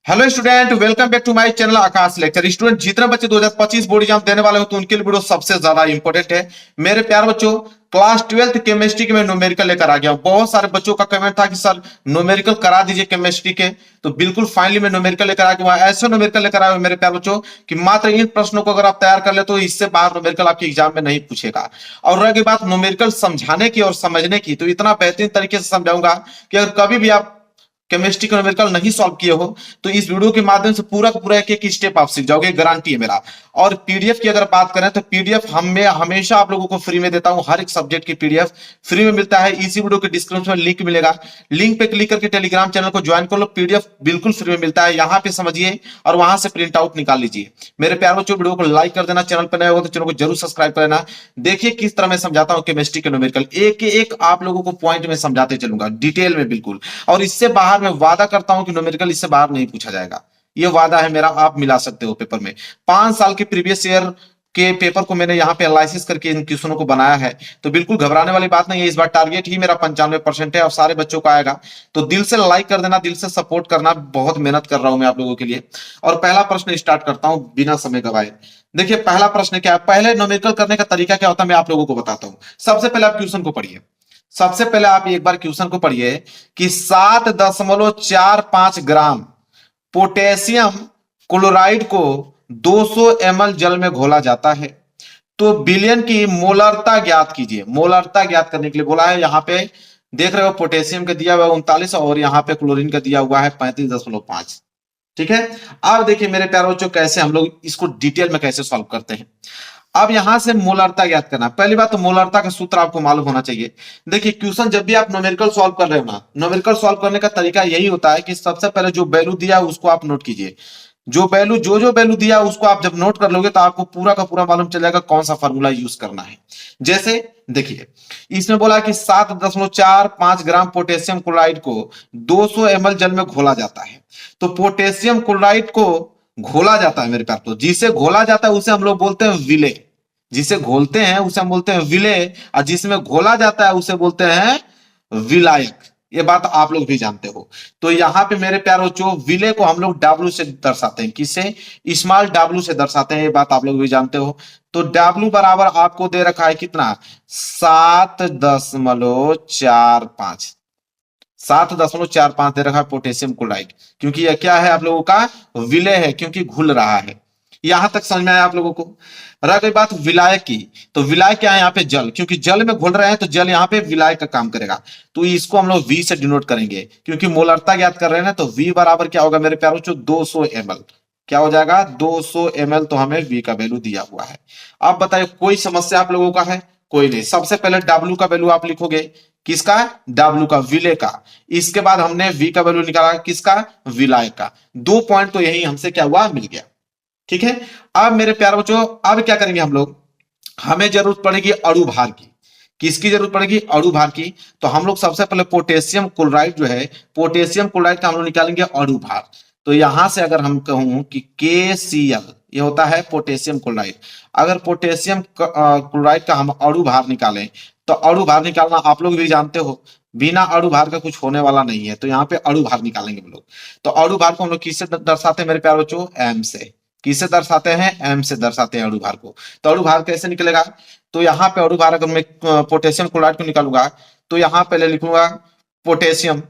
Hello student, welcome back to my channel Aakash lecture. Student, जितने बच्चे 2025 board exam देने वाले हो तो उनके लिए वीडियो सबसे ज्यादा इंपॉर्टेंट है। मेरे प्यार बच्चों, क्लास 12th केमिस्ट्री के मैं न्यूमेरिकल लेकर आ गया हूं। बहुत सारे बच्चों का कमेंट था कि सर न्यूमेरिकल करा दीजिए केमिस्ट्री के, तो बिल्कुल फाइनली मैं न्यूमेरिकल लेकर आ गया हूं। ऐसे न्यूमेरिकल लेकर आया हूं मेरे प्यार बच्चों कि मात्र इन प्रश्नों को अगर आप तैयार कर ले तो इससे बाहर न्यूमेरिकल आपके एग्जाम में नहीं पूछेगा। और रही बात न्यूमेरिकल समझाने की और समझने की, तो इतना बेहतरीन तरीके से समझाऊंगा कि अगर कभी भी आप केमिस्ट्री का न्यूमेरिकल नहीं सॉल्व किए हो तो इस वीडियो के माध्यम से पूरा का पूरा एक एक स्टेप आप सीख जाओगे, गारंटी है मेरा। और पीडीएफ की अगर बात करें तो पीडीएफ मैं हमेशा आप लोगों को फ्री में देता हूं। हर एक सब्जेक्ट की पीडीएफ फ्री में मिलता है। इसी वीडियो के डिस्क्रिप्शन में लिंक मिलेगा, लिंक पे क्लिक करके टेलीग्राम चैनल को ज्वाइन कर लो। पीडीएफ बिल्कुल फ्री में मिलता है, यहां पे समझिए और वहां से प्रिंट आउट निकाल लीजिए। मेरे प्यार बच्चों, वीडियो को लाइक कर देना, चैनल पर नए हो तो चैनल को जरूर सब्सक्राइब कर लेना। देखिए किस तरह मैं समझाता हूं केमिस्ट्री के न्यूमेरिकल, एक एक आप लोगों को पॉइंट में समझाते चलूंगा डिटेल में बिल्कुल। और इससे बाहर मैं वादा करता हूं कि न्यूमेरिकल इससे बाहर नहीं पूछा जाएगा, ये वादा है मेरा। आप मिला सकते हो पेपर में। 5 साल के प्रीवियस ईयर के पेपर को मैंने यहाँ पे एनालिसिस करके इन क्वेश्चनों को बनाया है, तो बिल्कुल घबराने वाली बात नहीं है। इस बार टारगेट ही मेरा 95% है और सारे बच्चों का आएगा। तो दिल से लाइक कर देना, दिल से सपोर्ट करना, बहुत मेहनत कर रहा हूं मैं आप लोगों के लिए। और पहला प्रश्न स्टार्ट करता हूं बिना समय गवाए। देखिए पहला प्रश्न क्या है, पहले न्यूमेरिकल करने का तरीका क्या होता है मैं आप लोगों को बताता हूं। सबसे पहले आप क्वेश्चन को पढ़िए। सबसे पहले आप एक बार क्वेश्चन को पढ़िए कि 7.45 ग्राम पोटेशियम क्लोराइड को 200 ml जल में घोला जाता है, तो विलयन की मोलरता ज्ञात कीजिए। मोलरता ज्ञात करने के लिए बोला है। यहां पे देख रहे हो पोटेशियम का दिया हुआ है 39 और यहां पे क्लोरीन का दिया हुआ है 35.5। ठीक है। अब देखिए मेरे प्यारे बच्चों, कैसे हम लोग इसको डिटेल में कैसे सॉल्व करते हैं। अब यहां से मोलरता ज्ञात करना। पहली बात तो मोलरता का सूत्र आपको मालूम होना चाहिए। देखिए क्वेश्चन जब भी आप न्यूमेरिकल सॉल्व कर रहे हो ना, न्यूमेरिकल सॉल्व करने का तरीका यही होता है कि सबसे पहले जो वैल्यू दिया है उसको आप नोट कीजिए। जो वैल्यू दिया उसको आप जब नोट कर लोगे तो आपको पूरा का पूरा मालूम चल जाएगा कौन सा फॉर्मूला यूज करना है। जैसे देखिए इसमें बोला कि 7.45 ग्राम पोटेशियम क्लोराइड को 200 ml जल में घोला जाता है। तो पोटेशियम क्लोराइड को घोला जाता है मेरे प्यार, तो जिसे घोला जाता है उसे हम लोग बोलते हैं विले। जिसे घोलते हैं उसे हम बोलते हैं विले, और जिसमें घोला जाता है उसे बोलते हैं विलायक। ये बात आप लोग भी जानते हो। तो यहां पे मेरे प्यारे बच्चों विले को हम लोग डब्ल्यू से दर्शाते हैं। किससे? स्मॉल डब्ल्यू से दर्शाते हैं, ये बात आप लोग भी जानते हो। तो डब्ल्यू बराबर आपको दे रखा है कितना? 7.45। 7.45 दे रखा है पोटेशियम क्लोराइड, क्योंकि यह क्या है आप लोगों का? विलय है, क्योंकि घुल रहा है। यहां तक समझ में आया आप लोगों को? रह गई बात विलायक की, तो विलायक क्या है यहाँ पे? जल, क्योंकि जल में घुल रहे हैं तो जल यहाँ पे विलायक का काम करेगा। तो इसको हम लोग वी से डिनोट करेंगे, क्योंकि मोलरता ज्ञात कर रहे हैं ना। तो वी बराबर क्या होगा मेरे प्यारों? 200 ml। क्या हो जाएगा? 200 ml। तो हमें वी का वैल्यू दिया हुआ है। अब बताइए कोई समस्या आप लोगों का है? कोई नहीं। सबसे पहले डब्ल्यू का वैल्यू आप लिखोगे। किसका? डब्ल्यू का, विले का। इसके बाद हमने वी का वैल्यू निकाला, किसका? विलायक का। 2 पॉइंट तो यही हमसे क्या हुआ? मिल गया। ठीक है। अब मेरे प्यारे बच्चों, अब क्या करेंगे हम लोग? हमें जरूरत पड़ेगी अणु भार की। किसकी जरूरत पड़ेगी? अणु भार की। तो हम लोग सबसे पहले पोटेशियम क्लोराइड जो है, पोटेशियम क्लोराइड का हम लोग निकालेंगे अणु भार। तो यहां से अगर हम कहूं कि KCl, ये होता है पोटेशियम क्लोराइड। अगर पोटेशियम क्लोराइड का हम अणु भार निकालें, तो अणु भार निकालना आप लोग भी जानते हो, बिना अणु भार का कुछ होने वाला नहीं है। तो यहाँ पे अणु भार निकालेंगे हम लोग। तो अणु भार को हम लोग किससे दर्शाते हैं मेरे प्यारे बच्चों? एम से। किससे दर्शाते हैं? एम से दर्शाते हैं अणु भार को। तो अणु भार कैसे निकलेगा? तो यहाँ पे अणु भार अगर मैं पोटेशियम क्लोराइड को निकालूंगा तो यहाँ पहले लिखूंगा पोटेशियम,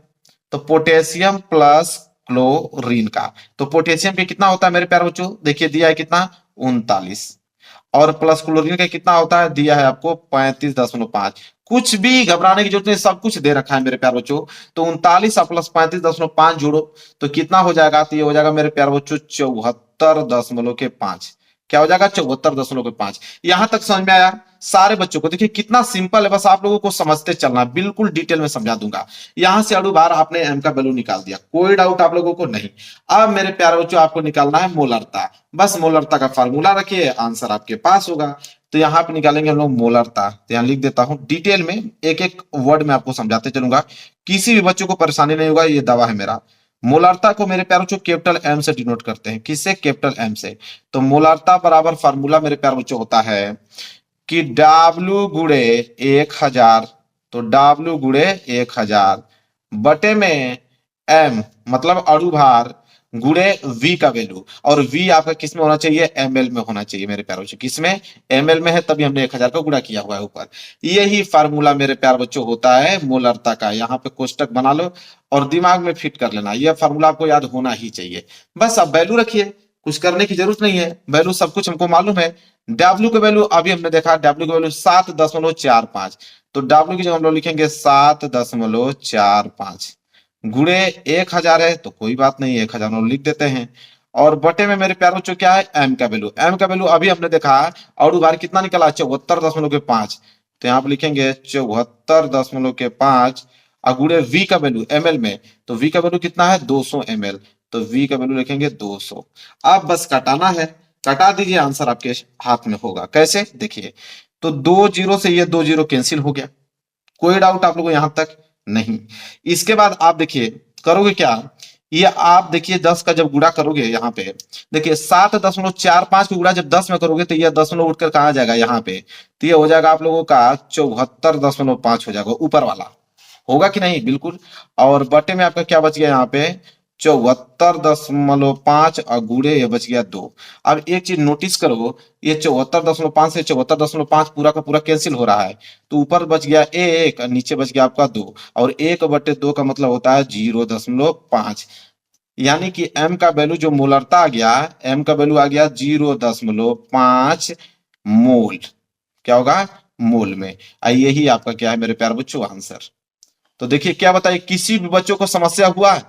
तो पोटेशियम प्लस क्लोरीन का। तो पोटेशियम के कितना होता है मेरे प्यारे बच्चों? देखिए दिया है कितना? 39। और प्लस क्लोरीन का कितना होता है? दिया है आपको 35.5। कुछ भी घबराने की जरूरत नहीं, सब कुछ दे रखा है मेरे प्यारे बच्चों। तो 39 प्लस 35.5 जोड़ो तो कितना हो जाएगा? तो ये हो जाएगा मेरे प्यारे बच्चों 74.5। क्या हो जाएगा? 74.5। यहां तक समझ में आया सारे बच्चों को? देखिए कितना सिंपल है, बस आप लोगों को समझते चलना, बिल्कुल डिटेल में समझा दूंगा। यहां से अणु भार आपने एम का वैल्यू निकाल दिया, कोई डाउट आप लोगों को नहीं। अब मेरे प्यारे बच्चों आपको निकालना है मोलरता। बस मोलरता का फार्मूला रखिए, आंसर आपके पास होगा। तो यहाँ पे निकालेंगे हम लोग मोलरता। तो यहाँ लिख देता हूं डिटेल में, एक एक वर्ड में आपको समझाते चलूंगा, किसी भी बच्चों को परेशानी नहीं होगा, ये दावा है मेरा। मोलारता को मेरे प्यारे बच्चों कैपिटल एम से डिनोट करते हैं। किससे? कैपिटल एम से। तो मोलारता बराबर फार्मूला मेरे प्यारे बच्चों होता है कि W गुणे 1000, तो W गुणे 1000 बटे में M, मतलब अणु भार गुणे v का वैल्यू, और v आपका किस में होना चाहिए, ml में होना चाहिए मेरे प्यारे बच्चों, किसमें, ml में है, तभी हमने 1000 का गुणा किया हुआ है ऊपर। यही फार्मूला मेरे प्यारे बच्चों होता है मोलरता का। यहाँ पे कोष्टक बना लो और दिमाग में फिट कर लेना, यह फार्मूला आपको याद होना ही चाहिए। बस अब वैल्यू रखिए, कुछ करने की जरूरत नहीं है, वैल्यू सब कुछ हमको मालूम है। W का वैल्यू अभी हमने देखा, W का वैल्यू 7.45, तो W की जगह हम लोग लिखेंगे 7.45 गुणे 1000 है, तो कोई बात नहीं, 1000 हम लोग लिख देते हैं। और बटे में मेरे प्यारे बच्चों क्या है, M का वैल्यू, M का वैल्यू अभी हमने देखा और बार कितना निकला, 74.5, तो यहाँ पे लिखेंगे 74.5 और गुणे V का वैल्यू ml में, तो V का वैल्यू कितना है 200 ml, तो V का वैल्यू लिखेंगे 200। अब बस कटाना है, कटा दीजिए, आंसर आपके हाथ में होगा। कैसे देखिए, तो 2 जीरो से ये 2 जीरो कैंसिल हो गया, कोई डाउट आप लोगों को यहां तक नहीं। इसके बाद आप देखिए करोगे क्या, ये आप देखिए 10 का जब गुणा करोगे, यहाँ पे देखिए 7.45 का गुणा जब 10 में करोगे तो यह दशमलव उठकर कहा जाएगा यहाँ पे, तो ये हो जाएगा आप लोगों का 74.5 हो जाएगा, ऊपर वाला होगा कि नहीं, बिल्कुल। और बटे में आपका क्या बच गया यहाँ पे 74.5 और गुणे ये बच गया 2। अब एक चीज नोटिस करो, ये 74.5 से 74.5 पूरा का पूरा कैंसिल हो रहा है, तो ऊपर बच गया 1 और नीचे बच गया आपका 2, और 1/2 का मतलब होता है 0.5, यानी कि m का वैल्यू जो मोलरता आ गया, m का वैल्यू आ गया 0.5 मोल। क्या होगा, मोल में। यही आपका क्या है मेरे प्यारे बच्चों, आंसर। तो देखिए क्या बताइए, किसी भी बच्चों को समस्या हुआ,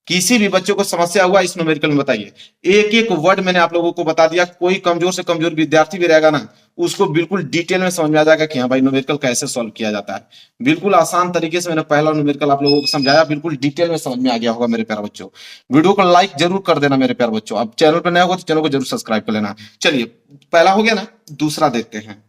किसी भी बच्चों को समस्या हुआ इस न्यूमेरिकल में बताइए। एक एक वर्ड मैंने आप लोगों को बता दिया, कोई कमजोर से कमजोर विद्यार्थी भी रहेगा ना, उसको बिल्कुल डिटेल में समझ में आ जाएगा कि हाँ भाई न्यूमेरिकल कैसे सॉल्व किया जाता है। बिल्कुल आसान तरीके से मैंने पहला न्यूमेरिकल आप लोगों को समझाया, बिल्कुल डिटेल में समझ में आ गया होगा मेरे प्यारे बच्चों। वीडियो को लाइक जरूर कर देना मेरे प्यारे बच्चों, अब चैनल पर नया होगा तो चैनल को जरूर सब्सक्राइब कर लेना। चलिए पहला हो गया ना, दूसरा देखते हैं।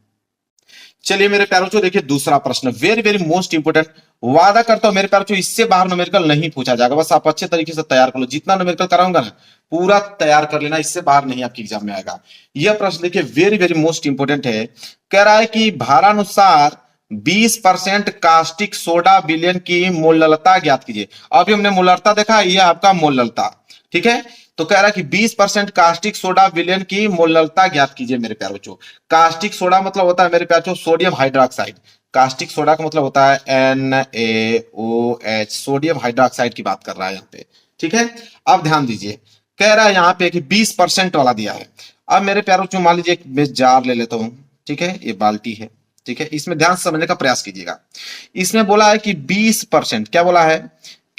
चलिए मेरे प्यारों को देखिए दूसरा प्रश्न, वेरी वेरी मोस्ट इंपोर्टेंट। वादा करता हूं मेरे प्यारों, इससे बाहर न्यूमेरिकल नहीं पूछा जाएगा, बस आप अच्छे तरीके से तैयार कर लो, जितना न्यूमेरिकल कराऊंगा ना पूरा तैयार कर लेना, इससे बाहर नहीं आपके एग्जाम में आएगा। यह प्रश्न देखिए वेरी वेरी मोस्ट इंपोर्टेंट है। कह रहा है कि भारानुसार 20% कास्टिक सोडा विलयन की मोललता ज्ञात कीजिए। अभी हमने मोलरता देखा, यह आपका मोललता, ठीक है। तो कह रहा है कि 20% कास्टिक सोडा विलयन की मोललता ज्ञात कीजिए मेरे प्यारे बच्चों। कास्टिक सोडा मतलब होता है मेरे प्यारे बच्चों सोडियम हाइड्रोक्साइड, कास्टिक सोडा का मतलब होता है NaOH, सोडियम हाइड्रोक्साइड की बात कर रहा है यहाँ पे, ठीक है। अब ध्यान दीजिए, कह रहा है यहाँ पे कि 20% वाला दिया है। अब मेरे प्यारे बच्चों मान लीजिए मैं जार ले लेता हूं, ठीक है, ये बाल्टी है, ठीक है, इसमें ध्यान से समझने का प्रयास कीजिएगा। इसमें बोला है कि 20%, क्या बोला है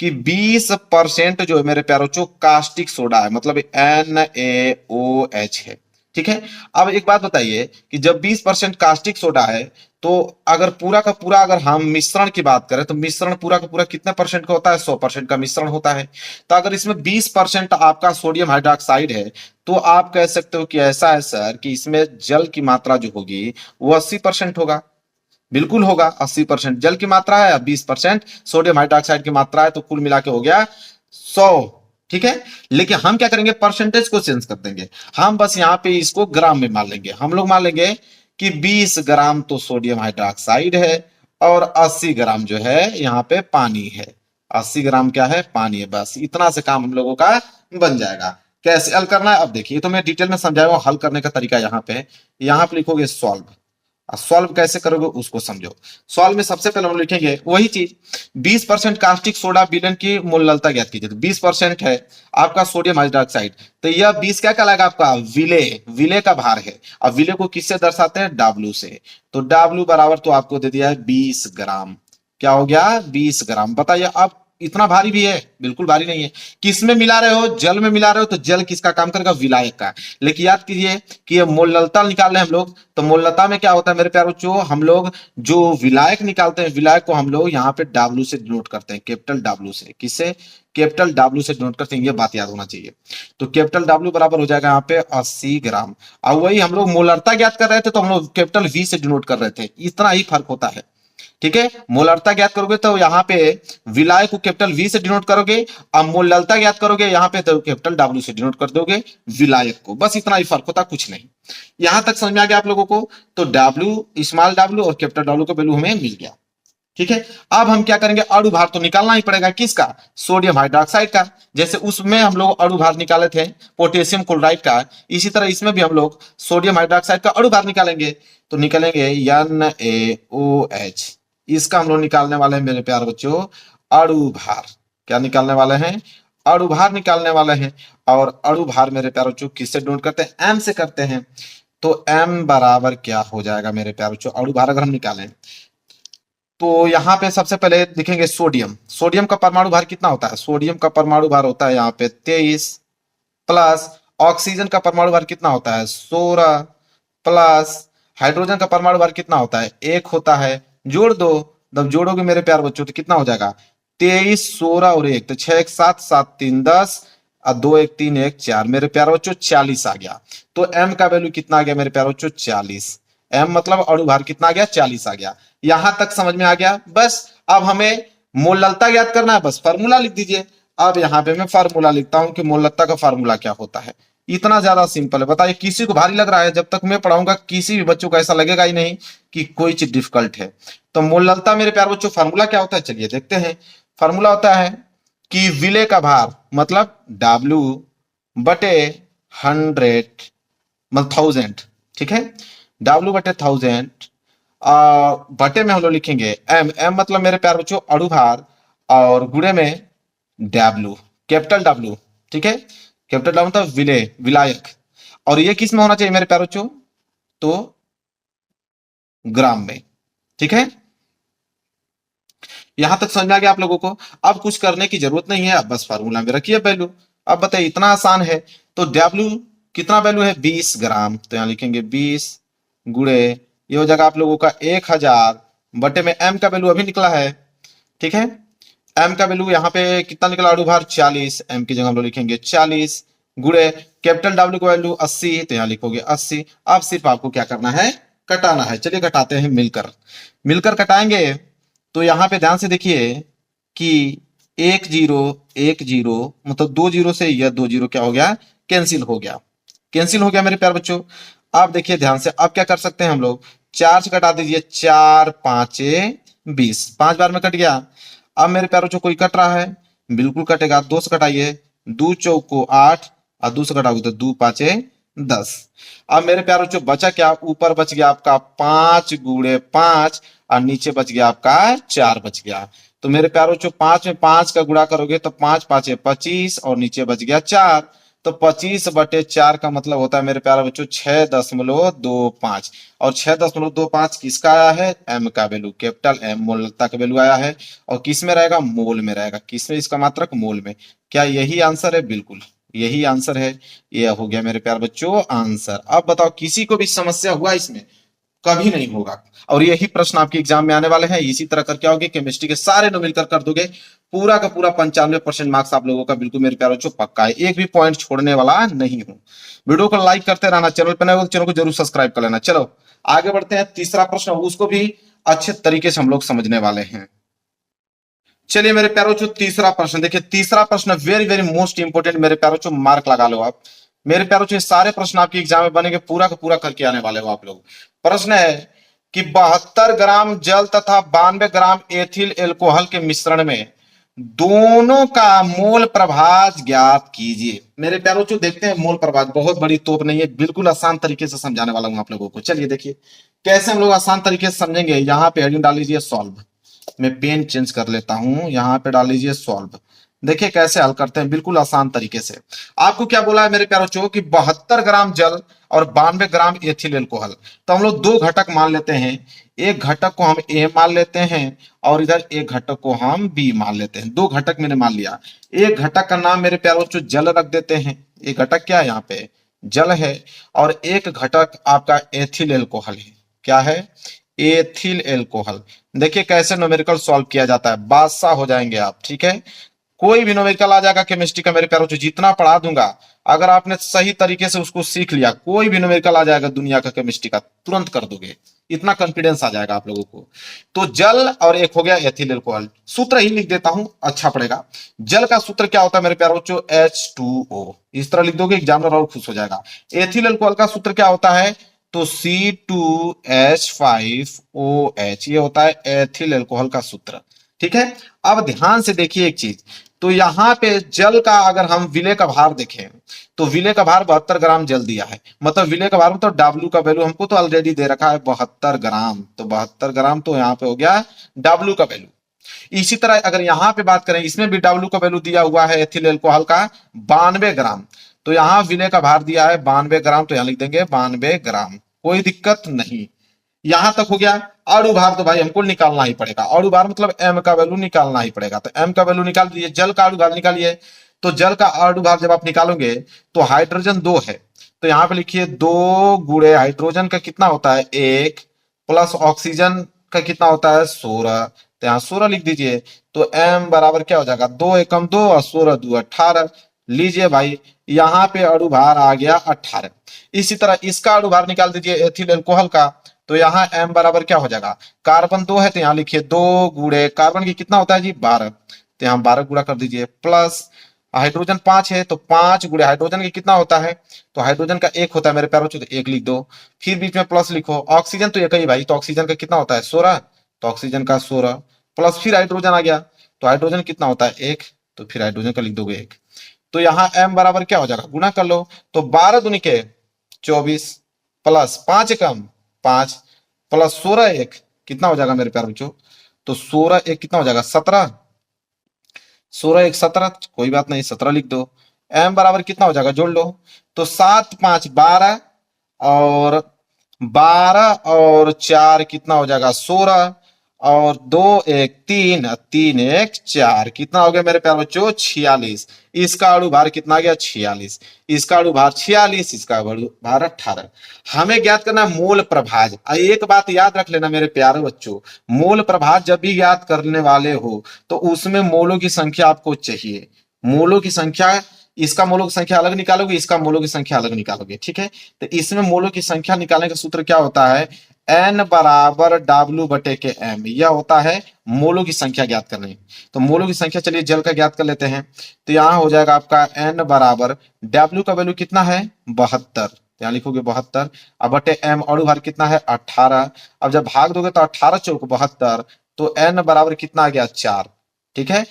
कि 20% जो है मेरे प्यारों बच्चों कास्टिक सोडा है, मतलब NaOH है, ठीक है। अब एक बात बताइए कि जब 20% कास्टिक सोडा है, तो अगर पूरा का पूरा अगर हम मिश्रण की बात करें तो मिश्रण पूरा का पूरा कितने परसेंट का होता है, 100% का मिश्रण होता है। तो अगर इसमें 20% आपका सोडियम हाइड्रोक्साइड है, तो आप कह सकते हो कि ऐसा है सर कि इसमें जल की मात्रा जो होगी वो 80% होगा। बिल्कुल होगा, 80% जल की मात्रा है, 20% सोडियम हाइड्रोक्साइड की मात्रा है, तो कुल मिला के हो गया 100, ठीक है। लेकिन हम क्या करेंगे, परसेंटेज को चेंज कर देंगे, हम बस यहाँ पे इसको ग्राम में मान लेंगे। हम लोग मान लेंगे कि 20 ग्राम तो सोडियम हाइड्रोक्साइड है और 80 ग्राम जो है यहाँ पे पानी है, 80 ग्राम क्या है, पानी है। बस इतना से काम हम लोगों का बन जाएगा। कैसे हल करना है अब देखिए, तो मैं डिटेल में समझाया हल करने का तरीका यहाँ पे लिखोगे सॉल्व। सॉल्व कैसे करोगे उसको समझो। सॉल्व में सबसे पहले हम लिखेंगे वही चीज, 20% कास्टिक सोडा विलयन की मोललता ज्ञात कीजिए। तो 20% है आपका सोडियम हाइड्रोक्साइड, तो यह 20 क्या कहलाएगा आपका, विलेय, विलेय का भार है। अब विलेय को किससे दर्शाते हैं, W से, तो W बराबर तो आपको दे दिया है 20 ग्राम। क्या हो गया, 20 ग्राम। बताइए अब इतना भारी भी है, बिल्कुल भारी नहीं है। किस में मिला रहे हो, जल में मिला रहे हो, तो जल किसका काम करेगा, विलायक का। लेकिन याद कीजिए कि ये मोललता निकाल रहे हैं हम लोग, तो मोललता में क्या होता है मेरे प्यारे बच्चों, हम लोग जो विलायक निकालते हैं, विलायक को हम लोग यहाँ पे W से डिनोट करते हैं, कैपिटल W से। किससे, कैपिटल W से डिनोट करते हैं, ये बात याद होना चाहिए। तो कैपिटल W बराबर हो जाएगा यहाँ पे 80 ग्राम। अब वही हम लोग मोलरता ज्ञात कर रहे थे, तो हम लोग कैपिटल V से डिनोट कर रहे थे, इतना ही फर्क होता है, ठीक है। मोलरता ज्ञात करोगे तो यहाँ पे विलायक को कैपिटल V से डिनोट करोगे, अब मोललता ज्ञात करोगे यहाँ पे तो कैपिटल W से डिनोट कर दोगे विलायक को, बस इतना ही फर्क होता, कुछ नहीं। यहां तक समझ में आ गया आप लोगों को। तो W, स्मॉल W और कैपिटल W का वैल्यू हमें मिल गया। ठीक है। अब हम क्या करेंगे, अणु भार तो निकालना ही पड़ेगा, किसका, सोडियम हाइड्रोक्साइड का। जैसे उसमें हम लोग अणु भार निकाले थे पोटेशियम क्लोराइड का, इसी तरह इसमें भी हम लोग सोडियम हाइड्रोक्साइड का अणु भार निकालेंगे। तो निकालेंगे NaOH, इसका हम लोग निकालने वाले हैं मेरे प्यारे बच्चों अणु भार। क्या निकालने वाले हैं, अणु भार निकालने वाले हैं। और अणु भार मेरे प्यारे बच्चों किससे डोनेट करते हैं, M से करते हैं। तो M बराबर क्या हो जाएगा मेरे प्यारे बच्चों, अणु भार अगर हम निकालें तो यहाँ पे सबसे पहले लिखेंगे सोडियम। सोडियम का परमाणु भार कितना होता है, सोडियम का परमाणु भार होता है यहाँ पे 23, प्लस ऑक्सीजन का परमाणु भार कितना होता है 16, प्लस हाइड्रोजन का परमाणु भार कितना होता है 1 होता है। जोड़ दो, जब जोड़ोगे मेरे प्यार बच्चों तो कितना हो जाएगा 23, 16 और 1, तो 6 1 7, 7 3 10 और 2 1 3 1 4, मेरे प्यार बच्चों 40 आ गया। तो M का वैल्यू कितना आ गया मेरे प्यार बच्चों 40। M मतलब अणु भार कितना आ गया 40 आ गया। यहां तक समझ में आ गया। बस अब हमें मोललता ज्ञात करना है, बस फार्मूला लिख दीजिए। अब यहाँ पे मैं फार्मूला लिखता हूं कि मोललता का फार्मूला क्या होता है। इतना ज्यादा सिंपल है, बताइए किसी को भारी लग रहा है, जब तक मैं पढ़ाऊंगा किसी भी बच्चों को ऐसा लगेगा ही नहीं कि कोई चीज डिफिकल्ट है। तो मोललता मेरे प्यार बच्चों फार्मूला क्या होता है, चलिए देखते हैं। फार्मूला होता है कि विलेय का भार मतलब W बटे 100 मतलब 1000, ठीक है। W बटे 1000 बटे में हम लोग लिखेंगे M। M मतलब मेरे प्यार बच्चों अणु भार, और गुणे में W, कैपिटल W, ठीक है। कैपिटल W मतलब विलेय, विलायक। और ये किस में होना चाहिए मेरे प्यार बच्चों, तो ग्राम में, ठीक है। यहां तक समझ में आ गया आप लोगों को। अब कुछ करने की जरूरत नहीं है, अब बस फार्मूला में रखिए वैल्यू। अब बताइए इतना आसान है। तो W कितना वैल्यू है 20 ग्राम, तो यहां लिखेंगे 20 गुणे, ये हो जाएगा आप लोगों का 1000 बटे में M का वैल्यू अभी निकला है, ठीक है। M का वैल्यू यहाँ पे कितना निकला अणु भार 40, M की जगह हम लोग लिखेंगे 40 गुणे कैपिटल W का वैल्यू 80, तो यहाँ लिखोगे 80। अब सिर्फ आपको क्या करना है, कटाना है। चलिए घटाते हैं मिलकर, मिलकर कटाएंगे। तो यहाँ पे ध्यान से देखिए कि 1 0 1 0 मतलब 2 0 से यह 2 0 क्या हो गया, कैंसिल हो गया, कैंसिल हो गया मेरे प्यार बच्चों। अब देखिए ध्यान से, अब क्या कर सकते हैं हम लोग, 4 से कटा दीजिए, 4 5 20, 5 बार में कट गया। अब मेरे प्यार बच्चों कोई कट रहा है, बिल्कुल कटेगा। 2 से कटाइए, 2 चौको 8 और 2 से कटाओगे तो 2 5 10। अब मेरे प्यार बच्चों बचा क्या, ऊपर बच गया आपका 5 गुणे 5 और नीचे बच गया आपका 4 बच गया। तो मेरे प्यारों बच्चों 5 में 5 का गुणा करोगे तो 5 5 25 और नीचे बच गया 4। तो 25 बटे 4 का मतलब होता है मेरे प्यारे बच्चों 6.25, और 6.25 किसका आया है, M का वैल्यू, कैपिटल M मोलता का वैल्यू आया है। और किस में रहेगा, मोल में रहेगा। किस में, इसका मात्रक मोल में। क्या यही आंसर है, बिल्कुल यही आंसर है। ये हो गया मेरे प्यारे बच्चों आंसर। अब बताओ किसी को भी समस्या हुआ इसमें, कभी नहीं होगा। और यही प्रश्न आपके एग्जाम में आने वाले हैं। इसी तरह कर क्या होगे, केमिस्ट्री के सारे नो मिलकर कर दोगे, पूरा का पूरा 95% मार्क्स आप लोगों का बिल्कुल मेरे प्यारे बच्चों पक्का है। एक भी पॉइंट छोड़ने वाला नहीं हूं। वीडियो को लाइक करते रहना, चैनल पर नए हो तो चैनल को जरूर सब्सक्राइब कर लेना। चलो आगे बढ़ते हैं, तीसरा प्रश्न उसको भी अच्छे तरीके से हम लोग समझने वाले हैं। चलिए मेरे प्यारों बच्चों तीसरा प्रश्न देखिए, तीसरा प्रश्न वेरी वेरी मोस्ट इंपोर्टेंट मेरे प्यारों बच्चों, मार्क लगा लो आप। मेरे प्यारों बच्चों सारे प्रश्न आपके एग्जाम में बनेंगे, पूरा का पूरा करके आने वाले हो आप लोग। प्रश्न है कि 72 ग्राम जल तथा 92 ग्राम एथिल एल्कोहल के मिश्रण में दोनों का मोल प्रभाज ज्ञात कीजिए। मेरे प्यारों बच्चों देखते हैं मोल प्रभाज, बहुत बड़ी तोप नहीं है, बिल्कुल आसान तरीके से समझाने वाला हूं आप लोगों को। चलिए देखिए कैसे हम लोग आसान तरीके से समझेंगे। यहां पे हेडिंग डाल लीजिए सॉल्व, मैं पेन चेंज कर लेता हूं, यहां पे डाल लीजिए सॉल्व। देखिए कैसे हल करते हैं, बिल्कुल आसान तरीके से। आपको क्या बोला है मेरे प्यारे बच्चों कि 72 ग्राम जल और 92 ग्राम एथिल एल्कोहल। तो हम लोग दो घटक मान लेते हैं, एक घटक को हम ए मान लेते हैं और इधर एक घटक को हम बी मान लेते हैं। दो घटक मैंने मान लिया। एक घटक का नाम मेरे प्यारे बच्चों जल रख देते हैं, एक घटक क्या है यहाँ पे जल है, और एक घटक आपका एथिल एल्कोहल है। क्या है, एथिल एल्कोहल। देखिए कैसे न्यूमेरिकल सॉल्व किया जाता है, बादशाह हो जाएंगे आप, ठीक है। कोई भी न्यूमेरिकल आ जाएगा केमिस्ट्री का मेरे प्यारों, जितना पढ़ा दूंगा अगर आपने सही तरीके से उसको सीख लिया, कोई भी न्यूमेरिकल आ जाएगा दुनिया का केमिस्ट्री का, तुरंत कर दोगे, इतना कॉन्फिडेंस आ जाएगा आप लोगों को। तो जल और एक हो गया एथिल एल्कोहल। सूत्र ही लिख देता हूं, अच्छा पड़ेगा। जल का सूत्र क्या होता है मेरे प्यारों बच्चों, H2O। इस तरह लिख दोगे एग्जामिनर और खुश हो जाएगा। एथिल एल्कोहल का सूत्र क्या होता है, तो C2H5OH ये होता है एथिल अल्कोहल का सूत्र। ठीक है, अब ध्यान से देखिए एक चीज, तो यहां पे जल का अगर हम विलेय का भार देखें तो विलेय का भार 72 ग्राम जल दिया है, मतलब विलेय का भार मतलब W का वैल्यू हमको तो ऑलरेडी दे रखा है 72 ग्राम, तो 72 ग्राम तो यहाँ पे हो गया W का वैल्यू। इसी तरह अगर यहां पे बात करें, इसमें भी W का वैल्यू दिया हुआ है एथिल अल्कोहल का 92 ग्राम, तो यहां विलेय का भार दिया है 92 ग्राम, तो यहां लिख देंगे 92 ग्राम, कोई दिक्कत नहीं। यहां तक हो गया। अणु भार तो भाई हमको निकालना ही पड़ेगा, अणु भार मतलब m का वैल्यू निकालना ही पड़ेगा, तो m का वैल्यू निकाल दीजिए। जल का अणु भार निकालिए, तो जल का अणु भार जब आप निकालोगे तो हाइड्रोजन 2 है, तो यहां पे लिखिए 2 गुणे हाइड्रोजन का कितना होता है 1 प्लस ऑक्सीजन का कितना होता है 16, तो यहाँ 16 लिख दीजिए। तो m बराबर क्या हो जाएगा 2 एकम 2 और 16 2 18, लीजिए भाई यहाँ पे अणु भार आ गया 18। इसी तरह इसका अणु भार निकाल दीजिए एथिल अल्कोहल का, तो यहाँ m बराबर क्या हो जाएगा, कार्बन 2 है तो यहाँ लिखिए 2 गुणे कार्बन की कितना होता है जी 12, तो यहाँ 12 गुणा कर दीजिए, प्लस हाइड्रोजन 5 है तो 5 गुणे हाइड्रोजन की कितना होता है, तो हाइड्रोजन का 1 होता है मेरे प्यारों, तो 1 लिख दो, फिर बीच में प्लस लिखो। ऑक्सीजन तो एक ही भाई, तो ऑक्सीजन का कितना होता है 16, तो ऑक्सीजन का 16 प्लस फिर हाइड्रोजन आ गया, तो हाइड्रोजन कितना होता है 1, तो फिर हाइड्रोजन का लिख दोगे 1। तो यहाँ m बराबर क्या हो जाएगा, गुणा कर लो, तो 12 दूनी के 24 प्लस 5 कम 5 प्लस 16 1 कितना हो जाएगा मेरे प्यारे बच्चों, तो 16 1 कितना हो जाएगा 17, 16 1 17, कोई बात नहीं 17 लिख दो। m बराबर कितना हो जाएगा जोड़ लो, तो 7 5 12 और 12 और 4 कितना हो जाएगा 16 और 2 1 3 3 1 4 कितना हो गया मेरे प्यारे बच्चों 46। इसका अणु भार कितना आ गया 46, इसका अणु भार 46, इसका अणु भार 18। हमें ज्ञात करना है मोल प्रभाज। एक बात याद रख लेना मेरे प्यारे बच्चों, मोल प्रभाज जब भी याद करने वाले हो तो उसमें मोलों की संख्या आपको चाहिए, मोलों की संख्या, इसका मोलों की संख्या अलग निकालोगे, इसका मोलों की संख्या अलग निकालोगे, ठीक है। तो इसमें मोलों की संख्या निकालने का सूत्र क्या होता है, n बराबर W बटे के m, यह होता है मोलों की संख्या ज्ञात करने। तो मोलों की संख्या चलिए जल का ज्ञात कर लेते हैं, तो यहां हो जाएगा आपका n बराबर W का वैल्यू कितना है 72, यहाँ लिखोगे 72, अब बटे m अणु भार कितना है 18, अब जब भाग दोगे तो 18 चौक 72, तो n बराबर कितना आ गया 4, ठीक है,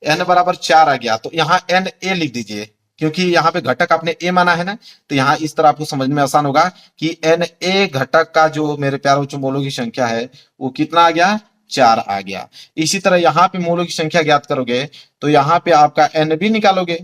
n बराबर 4 आ गया। तो यहाँ n a लिख दीजिए, क्योंकि यहाँ पे घटक आपने a माना है ना, तो यहाँ इस तरह आपको समझ में आसान होगा कि n a घटक का जो मेरे प्यारे बच्चों मोलों की संख्या है वो कितना आ गया 4 आ गया। इसी तरह यहाँ पे मोलों की संख्या ज्ञात करोगे तो यहाँ पे आपका n भी निकालोगे,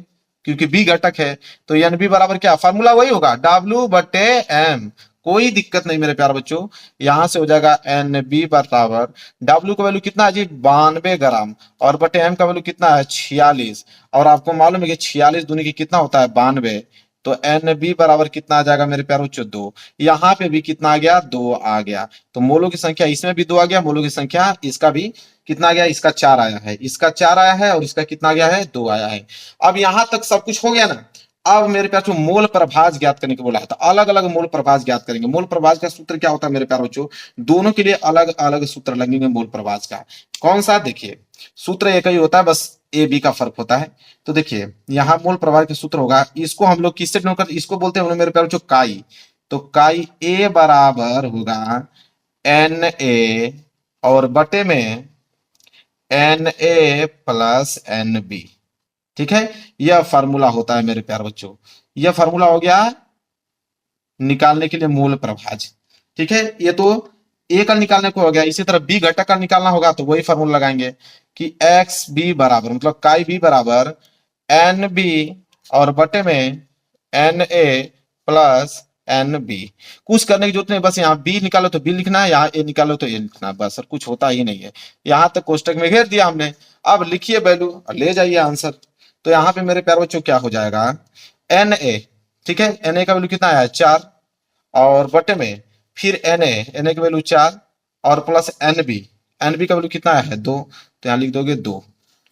क्योंकि b घटक है, तो एन बी बराबर क्या, फार्मूला वही होगा W बटे m, कोई दिक्कत नहीं मेरे प्यारे बच्चों। यहां से हो जाएगा एन बी बराबर W का वैल्यू कितना है जी 92 ग्राम और बटे m का वैल्यू कितना है 46, और आपको मालूम है कि 46 दूनी की कितना होता है 92, तो एन बी बराबर कितना आ जाएगा मेरे प्यारे बच्चों 2, यहाँ पे भी कितना आ गया 2 आ गया। तो मोलों की संख्या इसमें भी 2 आ गया, मोलों की संख्या इसका भी कितना आ गया, इसका 4 आया है, इसका 4 आया है और इसका कितना गया है 2 आया है। अब यहां तक सब कुछ हो गया ना, अब मेरे पास जो मोल प्रभाज ज्ञात करने को बोला है, तो अलग अलग मोल प्रभाज ज्ञात करेंगे। मोल प्रभाज का सूत्र क्या होता है मेरे प्यारे बच्चों, दोनों के लिए अलग अलग सूत्र लगेंगे मोल प्रभाज का। कौन सा, देखिए सूत्र एक ही होता है, बस ए बी का फर्क होता है। तो देखिए यहाँ मोल प्रभाज का सूत्र होगा, इसको हम लोग किससे डिनोट करते, इसको बोलते हैं मेरे प्यारे बच्चों काई, तो काई ए बराबर होगा एन ए और बटे में N A plus N B, ठीक है, यह फार्मूला होता है मेरे प्यारे बच्चों। यह फार्मूला हो गया निकालने के लिए मूल प्रभाज, ठीक है। ये तो ए का निकालने को हो गया, इसी तरह बी घटक का निकालना होगा तो वही फार्मूला लगाएंगे कि एक्स बी बराबर मतलब काई बी बराबर एन बी और बटे में N A plus N B. कुछ करने की जरूरत नहीं, बस यहाँ बी निकालो तो बी लिखना है, यहाँ ए निकालो तो ए लिखना है, बस और कुछ होता ही नहीं है। यहां तक कोष्टक में घेर दिया हमने, अब लिखिए वैल्यू और ले जाइए आंसर। तो यहाँ पे मेरे प्यारे बच्चों क्या हो जाएगा एन ए, ठीक है, एन ए का वैल्यू कितना आया 4 और बटे में फिर एन ए का वैल्यू 4 और प्लस एन बी का वैल्यू कितना है 2, तो यहाँ लिख दोगे 2,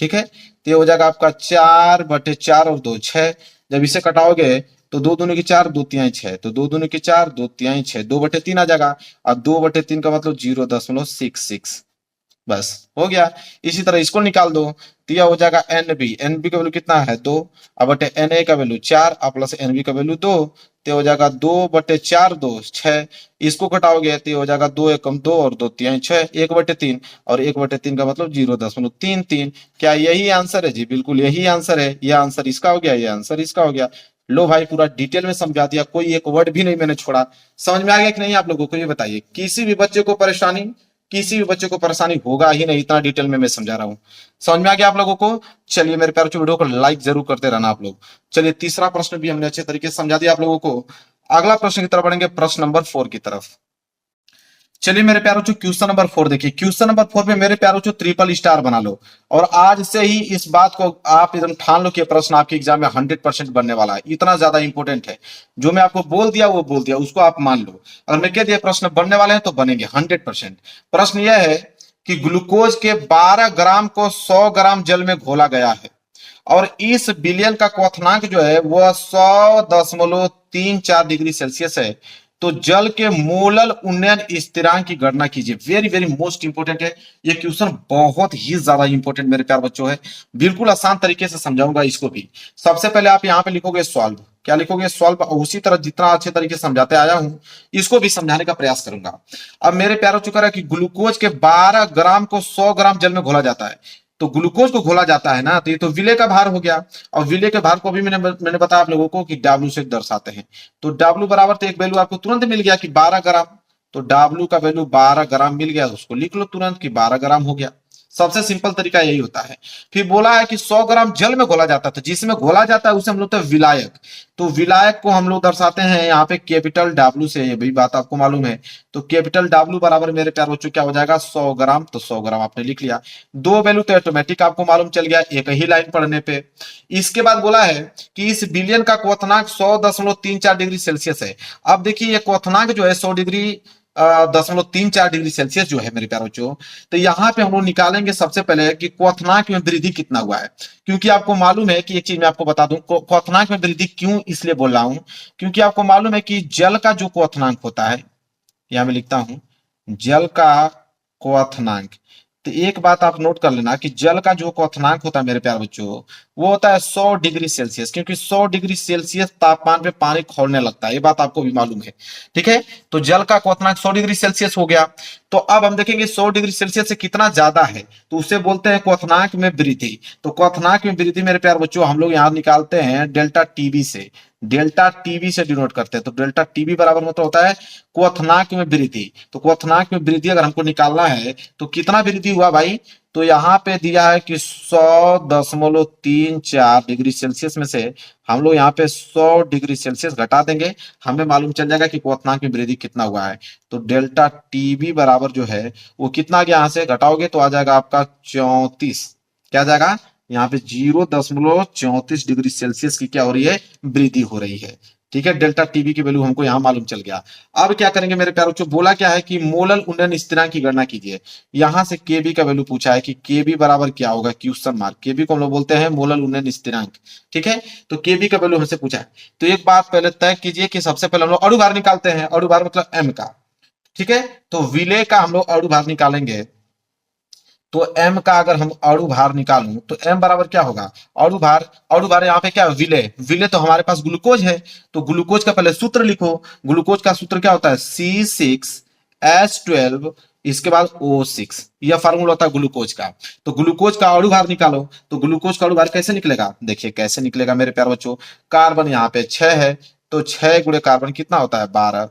ठीक है। तो ये हो जाएगा आपका 4 बटे 4 और 2 6, जब इसे कटाओगे तो 2 दूनी की 4 2 तिहाई 6, तो 2 दूनी की 4 2 तिहाई 6, 2 बटे 3 आ जाएगा और 2 बटे 3 का मतलब 0.66, बस हो गया। इसी तरह इसको निकाल दो तो यह हो जाएगा एनबी, एनबी का वैल्यू कितना है 2, अब बटे एन ए का वैल्यू 4 और प्लस एनबी का वैल्यू 2, तो हो जाएगा 2/4 2 6। इसको घटाओगे तो हो जाएगा 2 एकम 2 और 2 तिहाई 6, 1/3, और 1/3 का मतलब 0.33। क्या यही आंसर है जी? बिल्कुल यही आंसर है। यह आंसर इसका हो गया, यह आंसर इसका हो गया। लो भाई पूरा डिटेल में समझा दिया, कोई एक वर्ड भी नहीं मैंने छोड़ा। समझ में आ गया कि नहीं आप लोगों को? ये बताइए, किसी भी बच्चे को परेशानी होगा ही नहीं, इतना डिटेल में मैं समझा रहा हूं। समझ में आ गया आप लोगों को? चलिए मेरे प्यारे वीडियो को लाइक जरूर करते रहना आप लोग। चलिए तीसरा प्रश्न भी हमने अच्छे तरीके से समझा दिया आप लोगों को। अगला प्रश्न की तरफ बढ़ेंगे, प्रश्न नंबर 4 की तरफ। चलिए मेरे प्यारों जो क्वेश्चन नंबर 4 देखिए, क्वेश्चन नंबर 4 में मेरे प्यारों जो ट्रिपल स्टार बना लो, और आज से ही इस बात को आप एकदम ठान लो कि प्रश्न आपके एग्जाम में 100% बनने वाला है। इतना ज्यादा इंपॉर्टेंट है। जो मैं आपको बोल दिया वो बोल दिया, उसको आप मान लो। अगर मैं कह दिया प्रश्न बनने वाले हैं तो बनेंगे 100%। प्रश्न यह है कि ग्लूकोज के 12 ग्राम को 100 ग्राम जल में घोला गया है, और इस विलयन का क्वथनांक जो है वह 100.34 डिग्री सेल्सियस है। तो जल के मोलल उन्नयन स्थिरांक की गणना कीजिए। वेरी वेरी मोस्ट इंपोर्टेंट है ये क्वेश्चन, बहुत ही ज्यादा इंपोर्टेंट मेरे प्यार बच्चों है। बिल्कुल आसान तरीके से समझाऊंगा इसको भी। सबसे पहले आप यहाँ पे लिखोगे सॉल्व, क्या लिखोगे? सॉल्व। उसी तरह जितना अच्छे तरीके से समझाते आया हूं इसको भी समझाने का प्रयास करूंगा। अब मेरे प्यारों चुका है कि ग्लूकोज के 12 ग्राम को 100 ग्राम जल में घोला जाता है। तो ग्लूकोज को घोला जाता है ना, तो ये तो विलेय का भार हो गया। और विलेय के भार को भी मैंने बताया आप लोगों को कि डब्ल्यू से दर्शाते हैं। तो डब्ल्यू बराबर, तो एक वैल्यू आपको तुरंत मिल गया कि 12 ग्राम। तो डब्ल्यू का वैल्यू 12 ग्राम मिल गया, उसको लिख लो तुरंत कि 12 ग्राम हो गया। सबसे सिंपल तरीका यही होता है। फिर बोला है कि 100 ग्राम जल में घोला जाता है, तो जिसमें घोला जाता है उसे हम लोग तो विलायक। तो विलायक को हम लोग दर्शाते हैं यहाँ पे कैपिटल डब्ल्यू से, ये भी बात आपको मालूम है। तो कैपिटल डब्ल्यू बराबर मेरे प्यार बच्चों क्या हो जाएगा? 100 ग्राम। तो 100 ग्राम आपने लिख लिया। दो वैल्यू तो ऑटोमेटिक आपको मालूम चल गया एक ही लाइन पढ़ने पे। इसके बाद बोला है कि इस विलयन का क्वथनांक 100.34 डिग्री सेल्सियस है। अब देखिए ये क्वथनांक जो है 100.34 डिग्री सेल्सियस जो है मेरे प्यारे बच्चों, तो यहाँ पे हम लोग निकालेंगे सबसे पहले कि क्वथनांक में वृद्धि कितना हुआ है। क्योंकि आपको मालूम है कि एक चीज मैं आपको बता दूं, क्वथनांक में वृद्धि क्यों इसलिए बोल रहा हूं, क्योंकि आपको मालूम है कि जल का जो क्वथनांक होता है, यहां मैं लिखता हूं जल का क्वथनांक। तो एक बात आप नोट कर लेना कि जल का जो क्वथनांक होता है मेरे प्यारे बच्चों, वो होता है 100 डिग्री सेल्सियस, क्योंकि 100 डिग्री सेल्सियस तापमान पे पानी खौलने लगता है। ये बात आपको भी मालूम है, ठीक है? तो जल का क्वथनांक 100 डिग्री सेल्सियस हो गया। तो अब हम देखेंगे 100 डिग्री सेल्सियस से कितना ज्यादा है, तो उसे बोलते हैं क्वथनांक में वृद्धि। तो क्वथनांक में वृद्धि मेरे प्यारे बच्चों हम लोग यहाँ निकालते हैं डेल्टा टीबी से, डेल्टा टीबी से डिनोट करते हैं। तो डेल्टा टीबी बराबर मतलब होता है क्वथनांक में वृद्धि। तो क्वथनांक में वृद्धि अगर हमको निकालना है तो कितना वृद्धि हुआ भाई? तो यहाँ पे दिया है कि 100.34 डिग्री सेल्सियस में से हम लोग यहाँ पे 100 डिग्री सेल्सियस घटा देंगे, हमें मालूम चल जाएगा कि क्वथनांक में वृद्धि कितना हुआ है। तो डेल्टा टीबी बराबर जो है वो कितना गया, यहाँ से घटाओगे तो आ जाएगा आपका 34। क्या आ जाएगा? यहाँ पे 0.34 डिग्री सेल्सियस की क्या हो रही है? वृद्धि हो रही है। ठीक है, डेल्टा टीबी की वैल्यू हमको यहाँ मालूम चल गया। अब क्या करेंगे मेरे प्यारों बच्चों, बोला क्या है कि मोलल उन्नयन स्थिरांक की गणना कीजिए। यहां से केबी का वैल्यू पूछा है कि केबी बराबर क्या होगा, क्वेश्चन मार्क। केबी को हम लोग बोलते हैं मोलल उन्नयन स्थिरांक, ठीक है? तो केबी का वैल्यू हमसे पूछा है। तो एक बात पहले तय कीजिए कि सबसे पहले हम लोग अणु भार निकालते हैं, अणु भार मतलब एम का, ठीक है? तो विलेय का हम लोग अणु भार निकालेंगे। तो m का अगर हम अणु भार निकालूं तो m बराबर क्या होगा? अणु भार यहाँ पे क्या है? विलेय। विलेय तो हमारे पास ग्लूकोज है, तो ग्लूकोज का पहले सूत्र लिखो। ग्लूकोज का सूत्र क्या होता है? C6H12, इसके बाद O6। यह फार्मूला होता है ग्लूकोज का। तो ग्लूकोज का अणु भार निकालो। तो ग्लूकोज का अणु भार कैसे निकलेगा? देखिए कैसे निकलेगा मेरे प्यारे बच्चों। कार्बन यहाँ पे 6 है, तो 6 गुणे कार्बन कितना होता है? 12,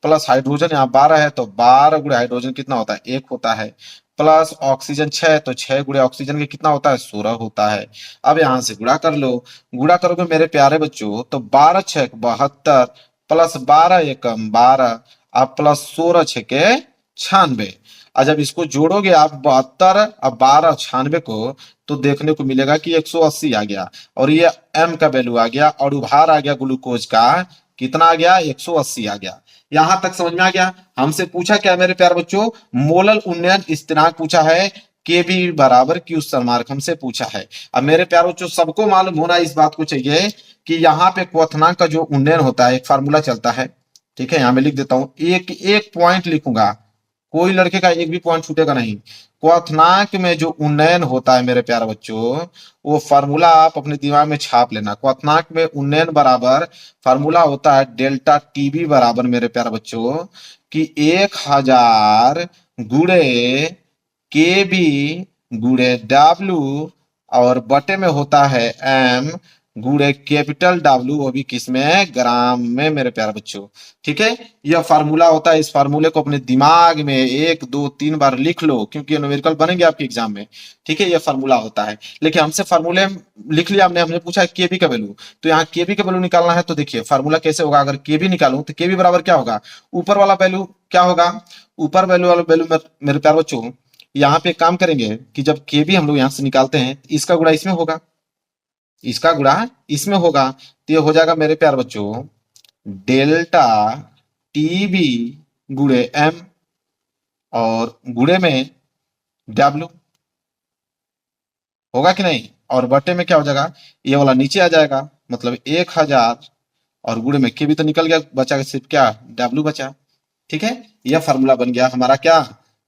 प्लस हाइड्रोजन यहाँ 12 है, तो 12 गुणे हाइड्रोजन कितना होता है? 1 होता है, प्लस ऑक्सीजन 6, तो 6 गुणे ऑक्सीजन के कितना होता है? 16 होता है। अब यहां से गुणा कर लो। गुणा करोगे मेरे प्यारे बच्चों तो 12 6 72, प्लस 12 एकम 12, अब प्लस 16 6 के 96। और जब इसको जोड़ोगे आप 72 अब 12 96 को, तो देखने को मिलेगा कि 180 आ गया। और ये m का वैल्यू आ गया, और उभार आ गया ग्लूकोज का कितना आ गया? 180 आ गया। यहां तक समझ में आ गया? हमसे पूछा क्या मेरे प्यारे बच्चों? मोलल उन्नयन स्थिरांक पूछा है, केबी बराबर क्वेश्चन मार्क हमसे पूछा है। अब मेरे प्यारे बच्चों सबको मालूम होना इस बात को चाहिए कि यहाँ पे क्वथनांक का जो उन्नयन होता है एक फार्मूला चलता है, ठीक है? यहां मैं लिख देता हूं, एक एक पॉइंट लिखूंगा, कोई लड़के का एक भी पॉइंट छूटेगा नहीं। क्वथनांक में जो उन्नयन होता है मेरे प्यारे बच्चों, वो फार्मूला आप अपने दिमाग में छाप लेना। क्वथनांक में उन्नयन बराबर फार्मूला होता है डेल्टा टीबी बराबर मेरे प्यारे बच्चों कि 1000 गुणे के बी गुणे डब्ल्यू और बटे में होता है एम गुणे कैपिटल डब्ल्यू, वो भी किसमें, ग्राम में मेरे प्यारे बच्चों। ठीक है, यह फार्मूला होता है। इस फार्मूले को अपने दिमाग में 1 2 3 बार लिख लो, क्योंकि ये न्यूमेरिकल बनेंगे आपके एग्जाम में। ठीक है, यह फार्मूला होता है। लेकिन हमसे फार्मूले लिख लिया हमने, हमने पूछा केबी का वैल्यू, तो यहाँ केबी का वैल्यू निकालना है। तो देखिए फार्मूला कैसे होगा, अगर केबी निकालूं तो केबी बराबर क्या होगा, ऊपर वाला वैल्यू क्या होगा, ऊपर वैल्यू वाला वैल्यू मेरे प्यारे बच्चों, यहाँ पे काम करेंगे कि जब केबी हम लोग यहाँ से निकालते हैं, इसका गुणा इसमें होगा, इसका गुणा इसमें होगा, तो ये हो जाएगा मेरे प्यारे बच्चों डेल्टा टीबी गुणे एम और गुणे में डब्ल्यू, होगा कि नहीं। और बटे में क्या हो जाएगा, ये वाला नीचे आ जाएगा, मतलब 1000 और गुणे में के भी तो निकल गया, बचा सिर्फ क्या, डब्ल्यू बचा। ठीक है, यह फार्मूला बन गया हमारा क्या,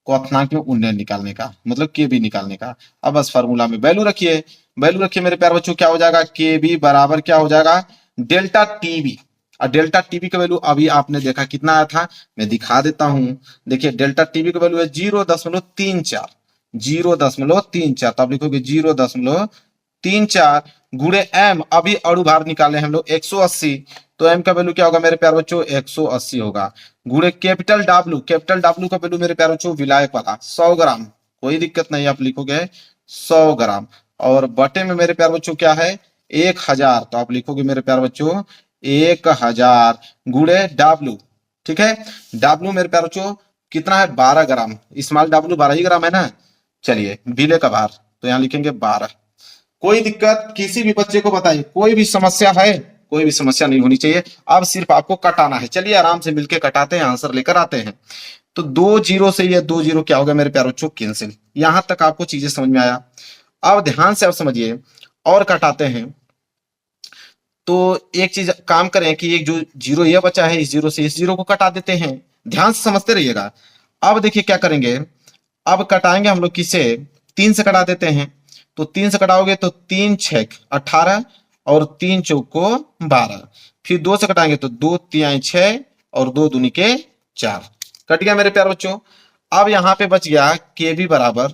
क्वथनांक में उन्नयन निकालने का, मतलब के बी निकालने का। अब बस फार्मूला में वैल्यू रखिए, वैल्यू रखिए मेरे प्यारे बच्चों, क्या हो जाएगा, के बी बराबर क्या हो जाएगा, डेल्टा टीबी। और डेल्टा टीबी का वैल्यू अभी आपने देखा कितना आया था, मैं दिखा देता हूं। देखिए डेल्टा टीबी का वैल्यू है 0.34, 0.34, तो आप लिखोगे 0.34 गुणे एम, अभी अणु भार निकाले हम लोग 180, तो एम का वैल्यू क्या होगा मेरे प्यारे बच्चों, 180 होगा, गुणे कैपिटल डब्ल्यू, कैपिटल डब्ल्यू का वैल्यू मेरे प्यारे बच्चों विलायक वाला 100 ग्राम, कोई दिक्कत नहीं, आप लिखोगे 100 ग्राम, और बटे में मेरे प्यारे बच्चों क्या है 1000, तो आप लिखोगे मेरे प्यारे बच्चों 1000 गुणे डब्ल्यू। ठीक है, डब्ल्यू मेरे प्यारे बच्चों कितना है, 12 ग्राम, स्मॉल डब्ल्यू 12 ही ग्राम है ना। चलिए विलय का भार, तो यहाँ लिखेंगे 12। कोई दिक्कत किसी भी बच्चे को बताइए, कोई भी समस्या है, कोई भी समस्या नहीं होनी चाहिए। अब सिर्फ आपको कटाना है, चलिए आराम से मिलके कटाते हैं, आंसर लेकर आते हैं। तो 2 0 से ये 2 0 क्या हो गया मेरे प्यारे बच्चों, कैंसिल। यहां तक आपको चीजें समझ में आया। अब ध्यान से आप समझिए और कटाते हैं। तो एक चीज काम करें कि एक जो जीरो ये बचा है, इस जीरो से इस जीरो को कटा देते हैं, ध्यान से समझते रहिएगा। अब देखिए क्या करेंगे, अब कटाएंगे हम लोग किससे, 3 से कटा देते हैं। तो 3 से कटाओगे तो 3 6 18 और 3 चौको 12, फिर 2 से कटाएंगे तो 2 3 6 और 2 दूनी के 4, कट गया मेरे प्यारे बच्चों। अब यहाँ पे बच गया केबी बराबर,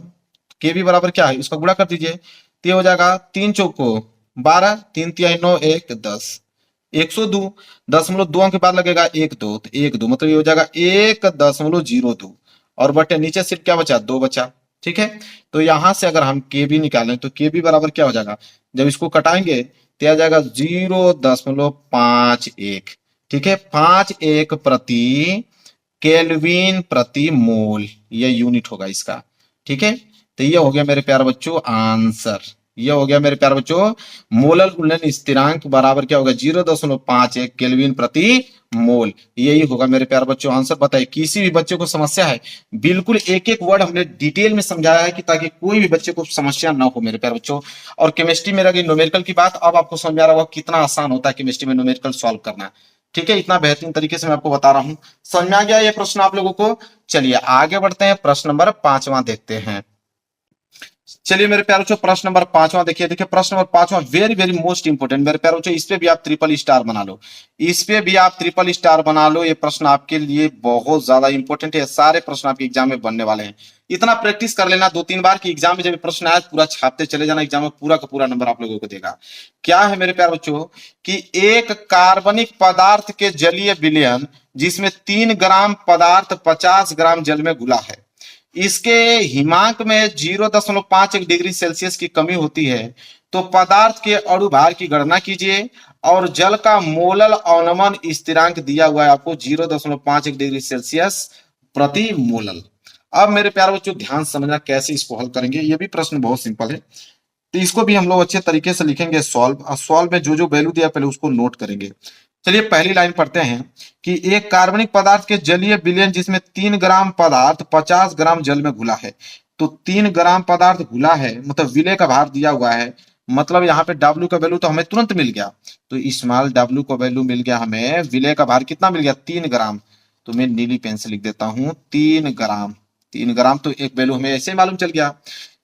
केबी बराबर क्या है, उसका गुणा कर दीजिए, तो ये हो जाएगा 3 चौको 12, 3 3 9 1 10, 102, 0.2 अंक के बाद लगेगा 1 2, तो 1 2 मतलब ये हो जाएगा 1.02, और बटे नीचे सिर्फ क्या बचा, 2 बचा। ठीक है, तो यहां से अगर हम के बी निकालें तो के बी बराबर क्या हो जाएगा, जब इसको कटाएंगे तो आ जाएगा 0.51। ठीक है, 51 प्रति केल्विन प्रति मोल, ये यूनिट होगा इसका। ठीक है, तो ये हो गया मेरे प्यारे बच्चों आंसर, ये हो गया मेरे प्यारे बच्चों मोलल उन्नयन स्थिरांक बराबर क्या होगा, 0.51 केल्विन प्रति मोल, यही होगा मेरे प्यारे बच्चों आंसर। बताइए किसी भी बच्चे को समस्या है, बिल्कुल एक एक वर्ड हमने डिटेल में समझाया है कि ताकि कोई भी बच्चे को समस्या ना हो मेरे प्यारे बच्चों। और केमिस्ट्री में रही न्यूमेरिकल की बात, अब आपको समझ में आ रहा होगा कितना आसान होता है केमिस्ट्री में न्यूमेरिकल सॉल्व करना। ठीक है, इतना बेहतरीन तरीके से मैं आपको बता रहा हूं, समझ में आ गया ये प्रश्न आप लोगों को। चलिए आगे बढ़ते हैं, प्रश्न नंबर 5वां देखते हैं। चलिए मेरे प्यारे बच्चों प्रश्न नंबर 5वां देखिए, देखिए प्रश्न नंबर 5वां वेरी वेरी मोस्ट इंपोर्टेंट मेरे प्यारे बच्चों, इस पे भी आप ट्रिपल स्टार बना लो, इस पे भी आप ट्रिपल स्टार बना लो। ये प्रश्न आपके लिए बहुत ज्यादा इंपॉर्टेंट है, सारे प्रश्न आपके एग्जाम में बनने वाले हैं। इतना प्रैक्टिस कर लेना 2 3 बार कि एग्जाम में जब प्रश्न आया पूरा छापते चले जाना, एग्जाम में पूरा का पूरा नंबर आप लोगों को देगा। क्या है मेरे प्यारे बच्चों कि एक कार्बनिक पदार्थ के जलीय विलयन जिसमें 3 ग्राम पदार्थ 50 ग्राम जल में घुला है, इसके हिमांक में 0.51 डिग्री सेल्सियस की कमी होती है, तो पदार्थ के अणु भार की गणना कीजिए और जल का मोलल अवनमन स्थिरांक दिया हुआ है आपको 0.51 डिग्री सेल्सियस प्रति मोलल। अब मेरे प्यारे बच्चों ध्यान समझना कैसे इसको हल करेंगे, ये भी प्रश्न बहुत सिंपल है, तो इसको भी हम लोग अच्छे तरीके से लिखेंगे सॉल्व, और सॉल्व में जो जो वैल्यू दिया पहले उसको नोट करेंगे। चलिए पहली लाइन पढ़ते हैं कि एक कार्बनिक पदार्थ के जलीय विलयन जिसमें 3 ग्राम पदार्थ 50 ग्राम जल में घुला है, तो 3 ग्राम पदार्थ घुला है मतलब विलय का भार दिया हुआ है, मतलब यहाँ पे W का वैल्यू तो हमें तुरंत मिल गया, तो स्मॉल W का वैल्यू मिल गया हमें, विलय का भार कितना मिल गया 3 ग्राम, तो मैं नीली पेन से लिख देता हूं 3 ग्राम। 3 ग्राम, तो एक वैल्यू हमें ऐसे ही मालूम चल गया।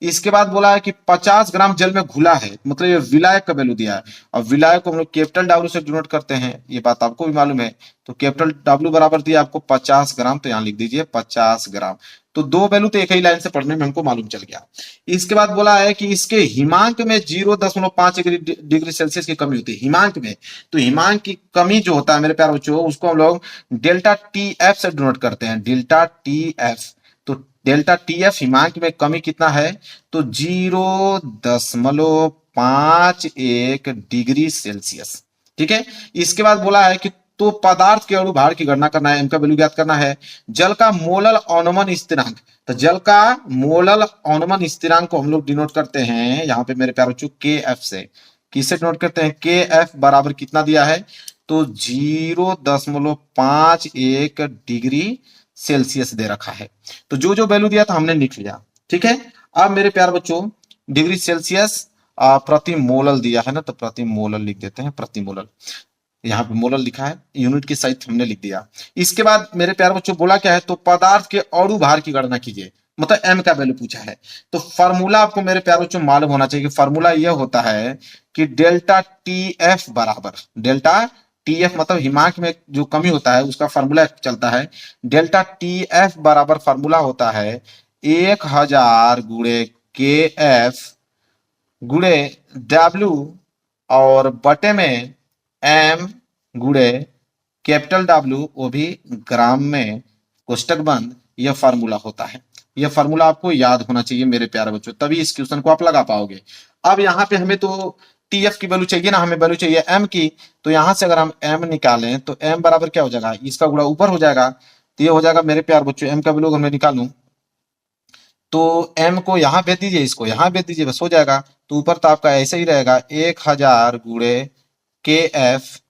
इसके बाद बोला है कि 50 ग्राम जल में घुला है, मतलब ये विलायक का वैल्यू दिया है। और विलायक को हम लोग कैपिटल डब्ल्यू से डिनोट करते हैं, ये बात आपको भी मालूम है। तो कैपिटल डब्ल्यू बराबर दिया आपको 50 ग्राम, तो यहाँ लिख दीजिए 50 ग्राम। तो दो वैल्यू तो एक ही लाइन से पढ़ने में हमको मालूम चल गया। इसके बाद बोला है कि इसके हिमांक में 0.5 डिग्री सेल्सियस की कमी होती है, हिमांक में। तो हिमांक की कमी जो होता है मेरे प्यारे बच्चों, उसको हम लोग डेल्टा टी एफ से डिनोट करते हैं, डेल्टा टी एफ। तो डेल्टा टी एफ हिमांक में कमी कितना है, तो 0.51 डिग्री सेल्सियस। ठीक है। इसके बाद बोला है कि तो पदार्थ के अणु भार की गणना करना है, एम का वैल्यू ज्ञात करना है। जल का मोलल अवनमन स्थिरांक, तो जल का मोलल अवनमन स्थिरांक को हम लोग डिनोट करते हैं यहाँ पे मेरे प्यारे बच्चों के एफ से। किससे डिनोट करते हैं, के एफ बराबर कितना दिया है, तो 0.51 डिग्री सेल्सियस दे रखा है। तो जो जो वैल्यू दिया था हमने लिख लिया। ठीक है। अब मेरे प्यारे बच्चों डिग्री सेल्सियस प्रति मोलल दिया है ना, तो प्रति मोलल लिख देते हैं, प्रति मोलल। यहाँ पे मोलल लिखा है, यूनिट की सहित हमने लिख दिया। इसके बाद मेरे प्यारे बच्चों बोला क्या है, तो पदार्थ के अणु भार की गणना कीजिए, मतलब एम का वैल्यू पूछा है। तो फार्मूला आपको मेरे प्यारे बच्चों मालूम होना चाहिए कि फार्मूला यह होता है कि डेल्टा टी एफ बराबर, डेल्टा टी एफ मतलब हिमांक में जो कमी होता है उसका फार्मूला चलता है। डेल्टा टी एफ बराबर फार्मूला होता है 1000 गुणे के एफ गुणे डब्ल्यू और बटे में एम गुणे कैपिटल डब्ल्यू, वो भी ग्राम में, कोष्टक बंद। यह फार्मूला होता है। यह फार्मूला आपको याद होना चाहिए मेरे प्यारे बच्चों, तभी इस क्वेश्चन को आप लगा पाओगे। अब यहाँ पे हमें तो टी एफ की वैल्यू चाहिए ना, हमें वैल्यू चाहिए एम की। तो यहां से अगर हम एम निकालें तो एम बराबर क्या हो जाएगा, इसका गुणा ऊपर हो जाएगा, तो ये हो जाएगा मेरे प्यारे बच्चों, एम का वैल्यू अगर मैं निकालूं तो एम को यहाँ भेज दीजिए, इसको यहाँ भेज दीजिए, बस हो जाएगा। तो ऊपर तो आपका ऐसे ही रहेगा 1000 गुणे के एफ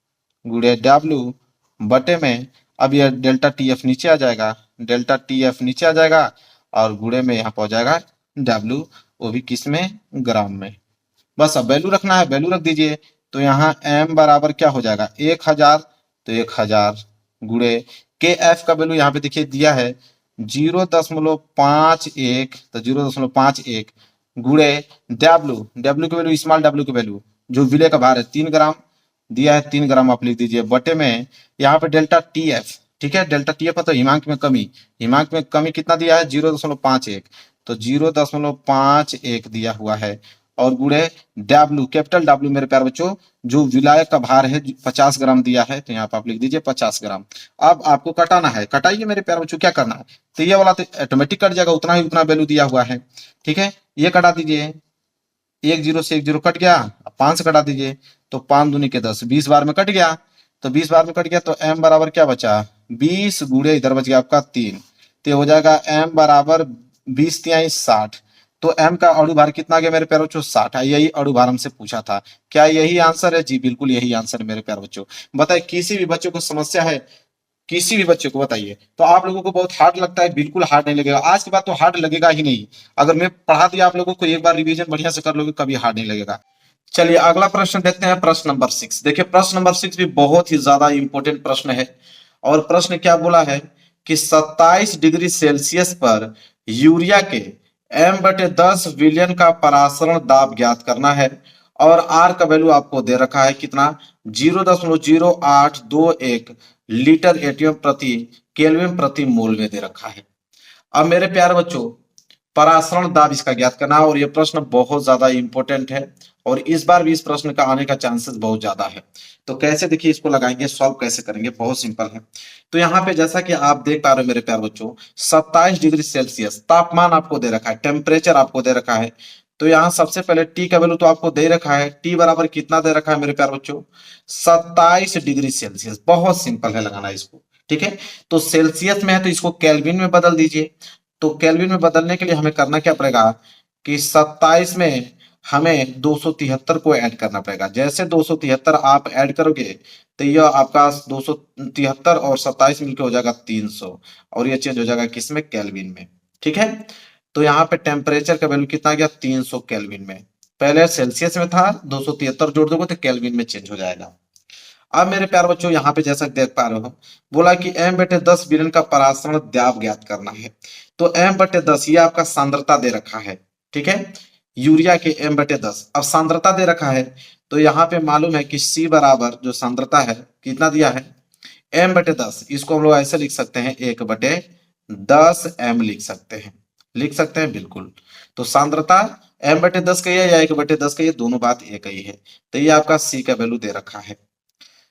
गुणे डब्ल्यू बटे में, अब यह डेल्टा टी एफ नीचे आ जाएगा, डेल्टा टी एफ नीचे आ जाएगा और गुणे में यहाँ पहुंच जाएगा डब्ल्यू, वो भी किस में, ग्राम में। बस अब वैल्यू रखना है, वैल्यू रख दीजिए। तो यहाँ एम बराबर क्या हो जाएगा 1000, तो 1000 गुणे के एफ का वैल्यू यहाँ पे देखिए दिया है 0.51, तो 0.51 गुणे डब्ल्यू, डब्ल्यू की वैल्यू स्मॉल डब्ल्यू की वैल्यू जो विलय का भार है 3 ग्राम दिया है, 3 ग्राम आप लिख दीजिए, बटे में यहाँ पे डेल्टा टी एफ। ठीक है। डेल्टा टी एफ मतलब हिमांक में कमी, हिमांक में कमी कितना दिया है 0.51, तो 0.51 दिया हुआ है और गुणे डब्ल्यू, कैपिटल डब्ल्यू मेरे प्यारे बच्चों जो विलायक का भार है 50 ग्राम दिया है, तो यहाँ पे आप लिख दीजिए 50 ग्राम। अब आपको कटाना है, कटाइए मेरे प्यारे बच्चों, क्या करना है, तो ये वाला तो ऑटोमेटिक कट जाएगा, उतना ही उतना वैल्यू दिया हुआ है। ठीक है। ये कटा दीजिए, 10 से 10 कट गया, 5 से कटा दीजिए, तो 5 दूनी के 10, 20 बार में कट गया। तो 20 बार में कट गया तो एम बराबर क्या बचा, 20 गुणे इधर बच गया आपका 3, तो हो जाएगा एम बराबर 20 तिहाई 60। तो एम का अणु भार कितना आ गया मेरे प्यारे बच्चों, 60 है। यही अणु भार हमसे पूछा था, क्या यही आंसर है, जी बिल्कुल यही आंसर है मेरे प्यारे बच्चों। बताइए किसी भी बच्चों को समस्या है, किसी भी बच्चे को बताइए, तो आप लोगों को बहुत हार्ड लगता है, बिल्कुल हार्ड नहीं लगेगा, आज के बाद तो हार्ड लगेगा ही नहीं। अगर मैं पढ़ा दिया आप लोगों को, एक बार रिवीजन बढ़िया से कर लोगे, कभी हार्ड नहीं लगेगा। चलिए अगला प्रश्न देखते हैं, प्रश्न नंबर 6। देखिए प्रश्न नंबर 6 भी बहुत ही ज्यादा इंपॉर्टेंट प्रश्न है। और प्रश्न क्या बोला है कि 27 डिग्री सेल्सियस पर यूरिया के m/10 विलियन का परासरण दाब ज्ञात करना है और आर का वैल्यू आपको दे रखा है कितना, 0.0821 लीटर एटीएम प्रति केल्विन प्रति मोल में दे रखा है। अब मेरे प्यारे बच्चों परासरण दाब इसका ज्ञात करना है और यह प्रश्न बहुत ज्यादा इंपॉर्टेंट है और इस बार भी इस प्रश्न का आने का चांसेस बहुत ज्यादा है। तो कैसे देखिए इसको लगाएंगे, सॉल्व कैसे करेंगे, बहुत सिंपल है। तो यहाँ पे जैसा कि आप देख पा रहे हो मेरे प्यारे बच्चों 27 डिग्री सेल्सियस तापमान आपको दे रखा है, टेम्परेचर आपको दे रखा है। तो यहाँ सबसे पहले टी का वैल्यू तो आपको दे रखा है, टी बराबर कितना दे रखा है मेरे प्यारे बच्चों 27 डिग्री सेल्सियस। बहुत सिंपल है लगाना इसको। ठीक है। तो सेल्सियस में है तो इसको केल्विन में बदल दीजिए। तो केल्विन में बदलने के लिए हमें करना क्या पड़ेगा कि 27 में हमें 273 को ऐड करना पड़ेगा। जैसे 273 आप ऐड करोगे तो यह आपका 273 और 27 मिलकर हो जाएगा 300 और यह चेंज हो जाएगा किसमें, केल्विन में। ठीक है। तो यहाँ पे टेम्परेचर का वैल्यू कितना गया 300 केल्विन में, पहले सेल्सियस में था 273 जोड़ दोगे तो केल्विन में चेंज हो जाएगा। अब मेरे प्यारे बच्चों यहाँ पे जैसा देख पा रहे हो बोला कि m/10 विलियन का परासरण दाब ज्ञात करना है। तो m/10 ये आपका सांद्रता दे रखा है, ठीक है, यूरिया के m/10। अब सांद्रता दे रखा है तो यहाँ पे मालूम है कि C बराबर जो सांद्रता है कितना दिया है, m/10। इसको हम लोग ऐसे लिख सकते हैं 1/10 m लिख सकते हैं बिल्कुल। तो सांद्रता m/10 का या 1/10 का, ये दोनों बात एक ही है। तो ये आपका C का वैल्यू दे रखा है।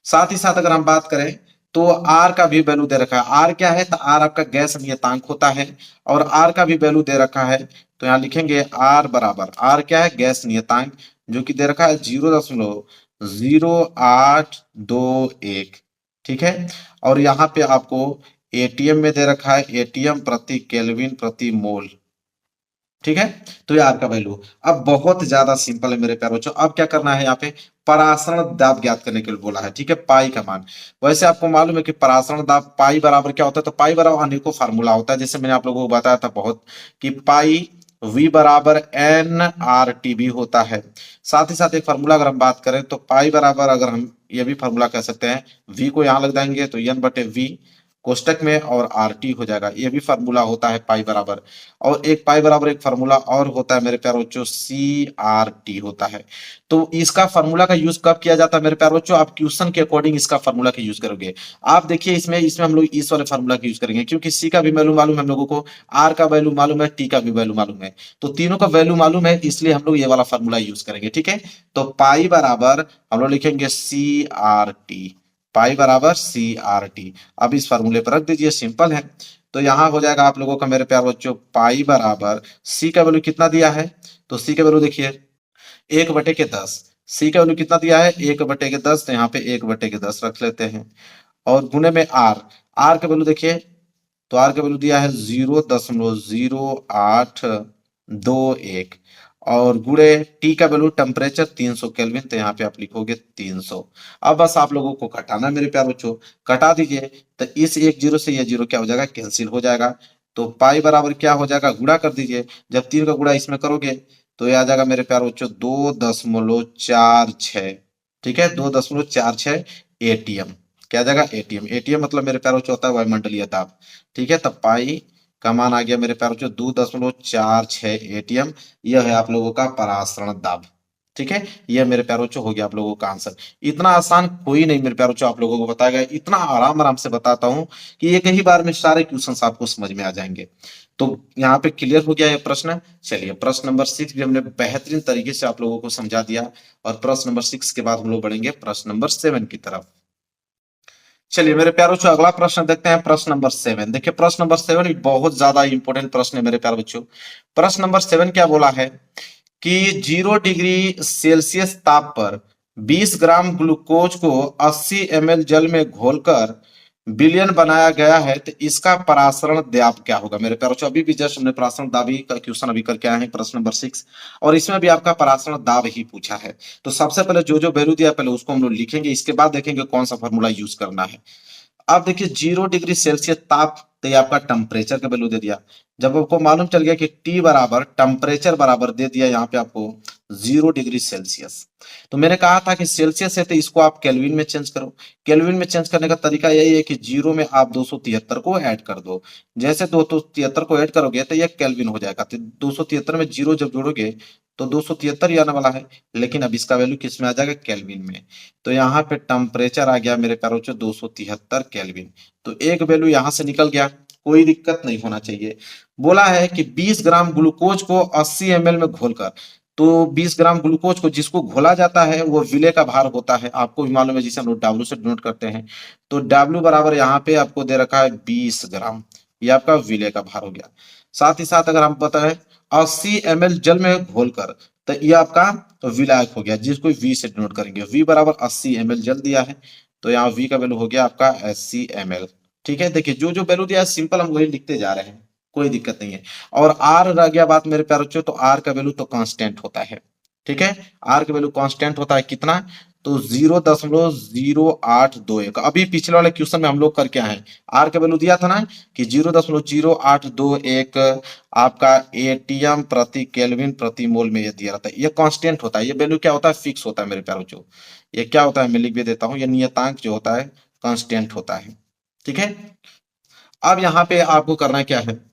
साथ ही साथ अगर हम बात करें तो आर का भी वैल्यू दे रखा है। आर क्या है, तो आर आपका गैस नियतांक होता है और आर का भी वैल्यू दे रखा है। तो यहाँ लिखेंगे आर बराबर, आर क्या है, गैस नियतांक, जो कि दे रखा है 0.0821, ठीक है। और यहाँ पे आपको एटीएम में दे रखा है, एटीएम प्रति केल्विन प्रति मोल, ठीक है। तो ये आर का वैल्यू। अब बहुत ज्यादा सिंपल है मेरे प्यारे बच्चों। अब क्या करना है, यहाँ पे परासरण दाब ज्ञात करने के लिए बोला है, ठीक है, पाई का मान। वैसे आपको मालूम है कि परासरण दाब पाई बराबर क्या होता है, तो पाई बराबर अनेकों फार्मूला होता है, जैसे मैंने आप लोगों को बताया था बहुत, कि पाई v बराबर एन आर टी भी होता है। साथ ही साथ एक फार्मूला अगर हम बात करें तो पाई बराबर, अगर हम ये भी फार्मूला कह सकते हैं, v को यहाँ लग जाएंगे तो n/v कोष्टक में और आर टी हो जाएगा। ये भी फार्मूला होता है पाई बराबर। और एक पाई बराबर एक फार्मूला और होता है मेरे प्यारे बच्चों, सी आर टी होता है। तो इसका फार्मूला का यूज कब किया जाता है मेरे प्यारे बच्चों, आप क्वेश्चन के अकॉर्डिंग इसका फार्मूला का यूज करोगे। आप देखिए इसमें इसमें हम लोग इस वाले फार्मूला का यूज करेंगे, क्योंकि सी का भी वैल्यू मालूम है हम लोगों को, आर का वैल्यू मालूम है, टी का भी वैल्यू मालूम है। तो तीनों का वैल्यू मालूम है, इसलिए हम लोग ये वाला फार्मूला यूज करेंगे, ठीक है। तो पाई बराबर हम लोग लिखेंगे सी आर टी, पाई बराबर सी आर टी। अब इस फार्मूले पर रख दीजिए, सिंपल है। तो यहां हो जाएगा आप लोगों का मेरे प्यारे बच्चों, पाई बराबर सी का वैल्यू कितना दिया है, तो सी का वैल्यू देखिए 1/10। सी का वैल्यू कितना दिया है, 1/10, तो यहाँ पे 1/10 रख लेते हैं। और गुणे में आर, आर का वैल्यू देखिए, तो आर का वैल्यू दिया है 0.0821, और गुणे टी का वैल्यू टेम्परेचर 300 केल्विन, तो यहाँ पे आप लिखोगे 300। अब बस आप लोगों को घटाना है मेरे प्यारे बच्चों, घटा दीजिए। तो इस एक जीरो से ये जीरो क्या हो जाएगा, कैंसिल हो जाएगा। तो पाई बराबर क्या हो जाएगा, गुणा कर दीजिए। जब 3 का गुणा इसमें करोगे तो ये आ जाएगा मेरे प्यारे बच्चों 2.46, ठीक है, 2.46 एटीएम। क्या आ जाएगा, एटीएम। एटीएम मतलब मेरे प्यारे बच्चों होता है वायुमंडलीय दाब, ठीक है। तब पाई का मान आ गया मेरे प्यारे बच्चों 2.46 एटीएम। यह है आप लोगों का परासरण दाब, ठीक है। यह मेरे प्यारे बच्चों हो गया आप लोगों का आंसर। इतना आसान कोई नहीं मेरे प्यारे बच्चों आप लोगों को बताया गया, इतना आराम आराम से बताता हूं कि एक ही बार में सारे क्वेश्चन आपको समझ में आ जाएंगे। तो यहाँ पे क्लियर हो गया ये प्रश्न। चलिए प्रश्न नंबर 6 भी हमने बेहतरीन तरीके से आप लोगों को समझा दिया, और प्रश्न नंबर 6 के बाद हम लोग बढ़ेंगे प्रश्न नंबर 7 की तरफ। चलिए मेरे प्यारे बच्चों अगला प्रश्न देखते हैं, प्रश्न नंबर 7। देखिए प्रश्न नंबर 7 एक बहुत ज्यादा इंपॉर्टेंट प्रश्न है मेरे प्यारे बच्चों। प्रश्न नंबर 7 क्या बोला है कि 0 डिग्री सेल्सियस ताप पर 20 ग्राम ग्लूकोज को 80 ml जल में घोलकर विलयन बनाया गया है, तो इसका परासरण दाब क्या होगा मेरे प्यारे बच्चों। अभी भी जस्ट हमने परासरण दाब ही का क्वेश्चन अभी करके आए हैं, प्रश्न नंबर 6, और इसमें भी आपका परासरण दाब ही पूछा है। तो सबसे पहले जो जो वैल्यू दिया पहले उसको हम लोग लिखेंगे, इसके बाद देखेंगे कौन सा फॉर्मूला यूज करना है। अब देखिए 0 डिग्री सेल्सियस ताप, तो ये आपका टेम्परेचर का वैल्यू दे दिया। जब आपको मालूम चल गया कि टी बराबर टेम्परेचर बराबर दे दिया यहाँ पे आपको 0 डिग्री सेल्सियस, तो मैंने कहा था कि सेल्सियस है तो इसको आप केल्विन में चेंज करो। केल्विन में चेंज करने का तरीका यही है कि जीरो में आप 273 को ऐड कर दो। जैसे 273 को ऐड करोगे तो ये केल्विन हो जाएगा। तो 273 में जीरो जब जोड़ोगे तो 273 ही आने वाला है, लेकिन अब इसका वैल्यू किस में आ जाएगा, केल्विन में। तो यहाँ पे टेम्परेचर आ गया मेरे प्यारे बच्चों 273 केल्विन। तो एक वैल्यू यहां से निकल गया, कोई दिक्कत नहीं होना चाहिए। बोला है कि 20 ग्राम ग्लूकोज को 80 ml में घोलकर, तो 20 ग्राम ग्लूकोज को जिसको घोला जाता है वो विले का भार होता है, आपको भी मालूम है, जिसे हम लोग डब्ल्यू से डिनोट करते हैं। तो डब्ल्यू बराबर यहाँ पे आपको दे रखा है 20 ग्राम, ये आपका विले का भार हो गया। साथ ही साथ अगर हम बताएं 80 ml जल में घोलकर, तो ये आपका विलायक हो गया, जिसको वी से डिनोट करेंगे। वी बराबर 80 ml जल दिया है, तो यहाँ वी का वैल्यू हो गया आपका 80 ml, ठीक है। देखिए जो जो वैल्यू दिया है सिंपल हम वही लिखते जा रहे हैं, कोई दिक्कत नहीं है। और आर रह गया बात मेरे प्यारे बच्चों, तो आर का वैल्यू तो कांस्टेंट होता है, ठीक है। आर का वैल्यू कांस्टेंट होता है कितना, तो 0.0821। अभी पिछले वाले क्वेश्चन में हम लोग करके आए हैं, आर का वैल्यू दिया था ना कि 0.0821 आपका एटीएम प्रति केल्विन प्रति मोल में ये दिया रहता है। ये कांस्टेंट होता है, ये वैल्यू क्या होता है, फिक्स होता है मेरे प्यारे बच्चों। ये क्या होता है मैं लिख भी देता हूं, ये नियतांक जो होता है कांस्टेंट होता है, ठीक है। अब यहाँ पे आपको करना क्या है,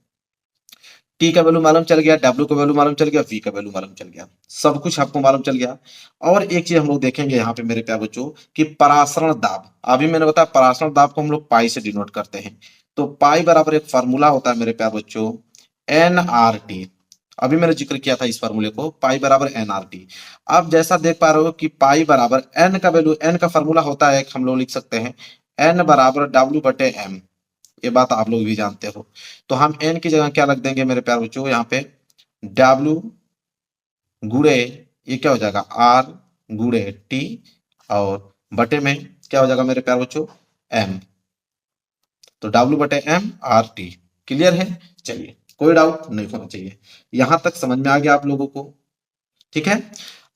टी का वैल्यू मालूम चल गया, डब्ल्यू का वैल्यू मालूम चल गया, वी का वैल्यू मालूम चल गया, सब कुछ आपको मालूम चल गया। और एक चीज हम लोग देखेंगे यहाँ पे मेरे प्यारे बच्चों कि परासरण दाब, अभी मैंने बताया परासरण दाब को हम लोग पाई से डिनोट करते हैं। तो पाई बराबर एक फार्मूला होता है मेरे प्यारे बच्चों, एन आर टी। अभी मैंने जिक्र किया था इस फार्मूले को, पाई बराबर एन आर टी। आप जैसा देख पा रहे हो कि पाई बराबर एन का वैल्यू, एन का फार्मूला होता है, हम लोग लिख सकते हैं एन बराबर डब्ल्यू बटे एम। ये बात आप लोग भी जानते हो। तो हम एन की जगह क्या रख देंगे मेरे प्यारे बच्चों, यहाँ पे डब्ल्यू गुड़े, ये क्या हो जाएगा आर गुड़े टी, और बटे में क्या हो जाएगा मेरे प्यारे बच्चों एम। तो डब्ल्यू बटे एम आर टी। क्लियर है? चलिए, कोई डाउट नहीं होना चाहिए, यहां तक समझ में आ गया आप लोगों को? ठीक है।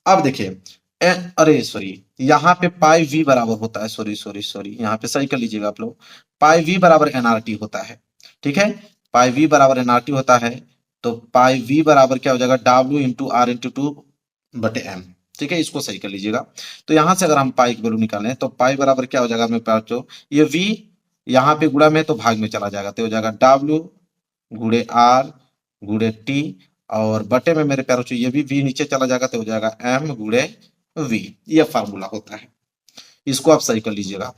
अब देखिए अरे सॉरी, यहाँ पे पाई वी बराबर होता है, सॉरी सॉरी सॉरी, यहाँ पे सही कर लीजिएगा आप लोग, पाई वी बराबर एनआरटी होता है। ठीक है, पाई वी बराबर एनआरटी होता है। तो पाई वी बराबर क्या हो जाएगा, W into R into two बटे एम। ठीक है, इसको सही कर लीजिएगा। तो यहां से अगर हम पाई की वैल्यू निकालें तो पाई बराबर क्या हो जाएगा मेरे पास, जो ये वी यहाँ पे गुणा में तो भाग में चला जाएगा, तो हो जाएगा डब्ल्यू गुड़े आर गुड़े टी, और बटे में मेरे प्यारों ये भी वी नीचे चला जाएगा, तो हो जाएगा एम गुड़े वी। ये फार्मूला होता है, इसको आप सही कर लीजिएगा।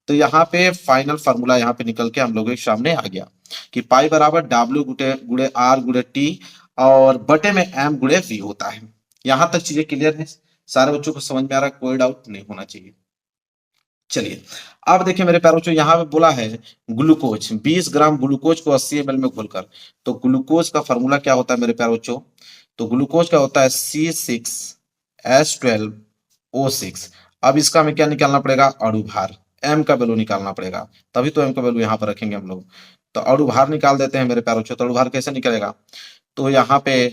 तो यहाँ पे फाइनल फार्मूला यहाँ पे निकल के हम लोगों के सामने आ गया कि पाई बराबर डब्ल्यू गुड़े गुड़े आर गुड़े टी, और बटे में एम गुड़े वी होता है। यहां तक चीजें क्लियर है? सारे बच्चों को समझ में आ रहा है? कोई डाउट नहीं होना चाहिए। चलिए, अब देखिए मेरे प्यारे बच्चों, यहाँ पे बोला है ग्लूकोज 20 ग्राम ग्लूकोज को 80 ml में घोलकर। तो ग्लूकोज का फॉर्मूला क्या होता है मेरे प्यारे बच्चों? तो ग्लूकोज का होता है C6H12O6। अब इसका हमें क्या निकालना पड़ेगा, अणु भार, एम का वैल्यू निकालना पड़ेगा, तभी तो एम का वैल्यू यहाँ पर रखेंगे हम लोग। तो अणु भार निकाल देते हैं मेरे प्यारे बच्चों। तो अणु भार कैसे निकलेगा, तो यहाँ पे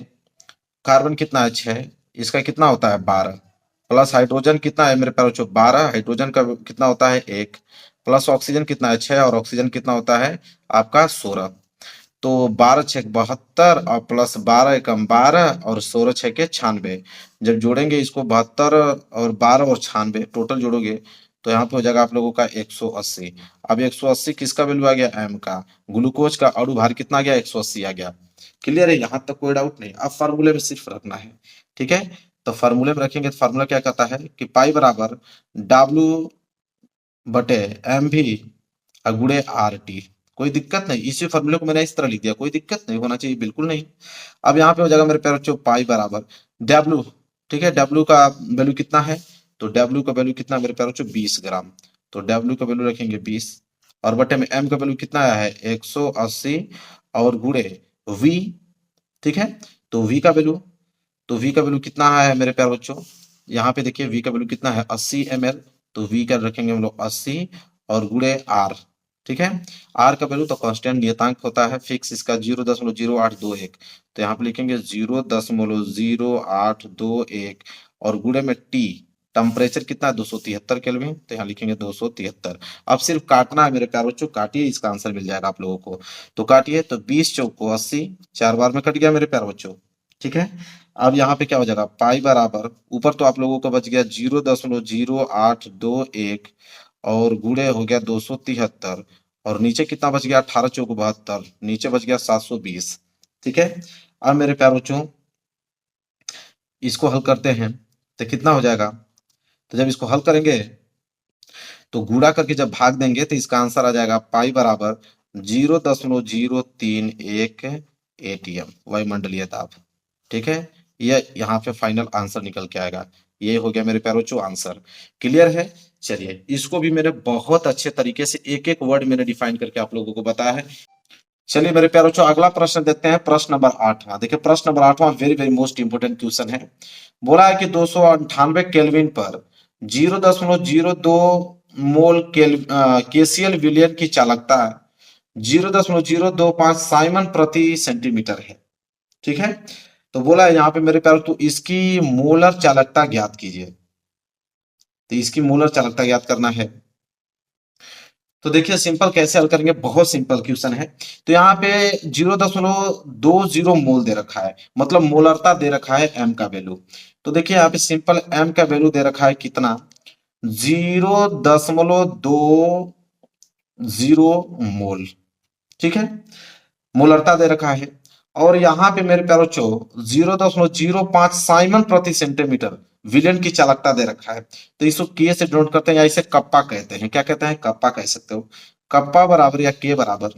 कार्बन कितना है 6, इसका कितना होता है 12, प्लस हाइड्रोजन कितना है मेरे प्यारे बच्चों 12, हाइड्रोजन का कितना होता है 1, प्लस ऑक्सीजन कितना है 6, और ऑक्सीजन कितना होता है आपका 16। तो 12 छः 72, और प्लस 12 एकम 12, और 16 छः के 96। जब जोड़ेंगे इसको 72 और 12 और 96 टोटल जोड़ोगे, तो यहाँ पे हो जाएगा आप लोगों का 180। अब 180 किसका वैल्यू आ गया, एम का। ग्लूकोज का अणु भार कितना आ गया, 180 आ गया। क्लियर है? यहाँ तक कोई डाउट नहीं। अब फार्मूले में सिर्फ रखना है। ठीक है, तो फार्मूले में रखेंगे तो फार्मूला क्या कहता है कि पाई बराबर डब्ल्यू बटे एम भी गुणे आर टी। कोई दिक्कत नहीं, इसी फॉर्मूले को मैंने इस तरह लिख दिया, कोई दिक्कत नहीं होना चाहिए, बिल्कुल नहीं। अब यहाँ पे हो जाएगा मेरे प्यारे बच्चों पाई बराबर डब्ल्यू। ठीक है, डब्ल्यू का वैल्यू कितना है, तो डब्ल्यू का वैल्यू कितना मेरे प्यारे बच्चों 20 ग्राम। तो डब्ल्यू का वैल्यू रखेंगे 20, और बटे में एम का वैल्यू कितना आया है 180, और गुणे वी। ठीक है, तो वी का वैल्यू, तो वी का वैल्यू कितना है मेरे प्यारे बच्चों, यहाँ पे देखिए वी का वैल्यू कितना है 80 ml। तो वी का रखेंगे हम लोग 80, और गुणे आर। ठीक है, आर का वैल्यू तो कांस्टेंट नियतांक होता है फिक्स, इसका 0.0821। तो यहाँ पे लिखेंगे 0.0821, और गुणे में टी, टेम्परेचर कितना है 273 केल्विन, तो यहाँ लिखेंगे 273। अब सिर्फ काटना है मेरे प्यारे बच्चों, काटिए, इसका आंसर मिल जाएगा आप लोगों को। तो काटिए, तो 20 चौक को 80, 4 बार में कट गया मेरे प्यारे बच्चों। ठीक है, अब यहाँ पे क्या हो जाएगा, पाई बराबर ऊपर तो आप लोगों को बच गया 0.0821, और गुणे हो गया 273, और नीचे कितना बच गया 18 चौक 72, नीचे बच गया 720। ठीक है, अब मेरे प्यारे बच्चों इसको हल करते हैं तो कितना हो जाएगा, तो जब इसको हल करेंगे तो गुणा करके जब भाग देंगे तो इसका आंसर आ जाएगा पाई बराबर 0.031 एटीएम वायुमंडलीय दाब। ठीक है, ये यहाँ पे फाइनल आंसर निकल के आएगा। ये हो गया मेरे प्यारे बच्चों आंसर। क्लियर है? चलिए, इसको भी मैंने बहुत अच्छे तरीके से एक एक वर्ड मैंने डिफाइन करके आप लोगों को बताया है। चलिए मेरे प्यारे बच्चों, अगला प्रश्न देखते हैं, प्रश्न नंबर 8वां। देखिए प्रश्न नंबर 8वां very very most important question है। बोला है कि 298 केल्विन पर 0.02 मोल केसीएल विलयन की चालकता 0.025 साइमन प्रति सेंटीमीटर है। ठीक है, तो बोला है यहाँ पे मेरे प्यारे, तो इसकी मोलर चालकता ज्ञात कीजिए। तो इसकी मोलर चालकता ज्ञात करना है। तो देखिए सिंपल कैसे हल करेंगे, बहुत सिंपल क्वेश्चन है। तो यहाँ पे 0.20 मोल दे रखा है, मतलब मोलरता दे रखा है एम का वैल्यू। तो देखिए यहाँ पे सिंपल एम का वैल्यू दे रखा है कितना, 0.20 मोल। ठीक है, मोलरता दे रखा है। और यहाँ पे मेरे प्यारो बच्चों 0.05 साइमन प्रति सेंटीमीटर विलेन की चालकता दे रखा है। तो इसको के से डिनोट करते हैं या इसे कप्पा कहते हैं। क्या कहते हैं? कप्पा कह सकते हो। कप्पा बराबर या के बराबर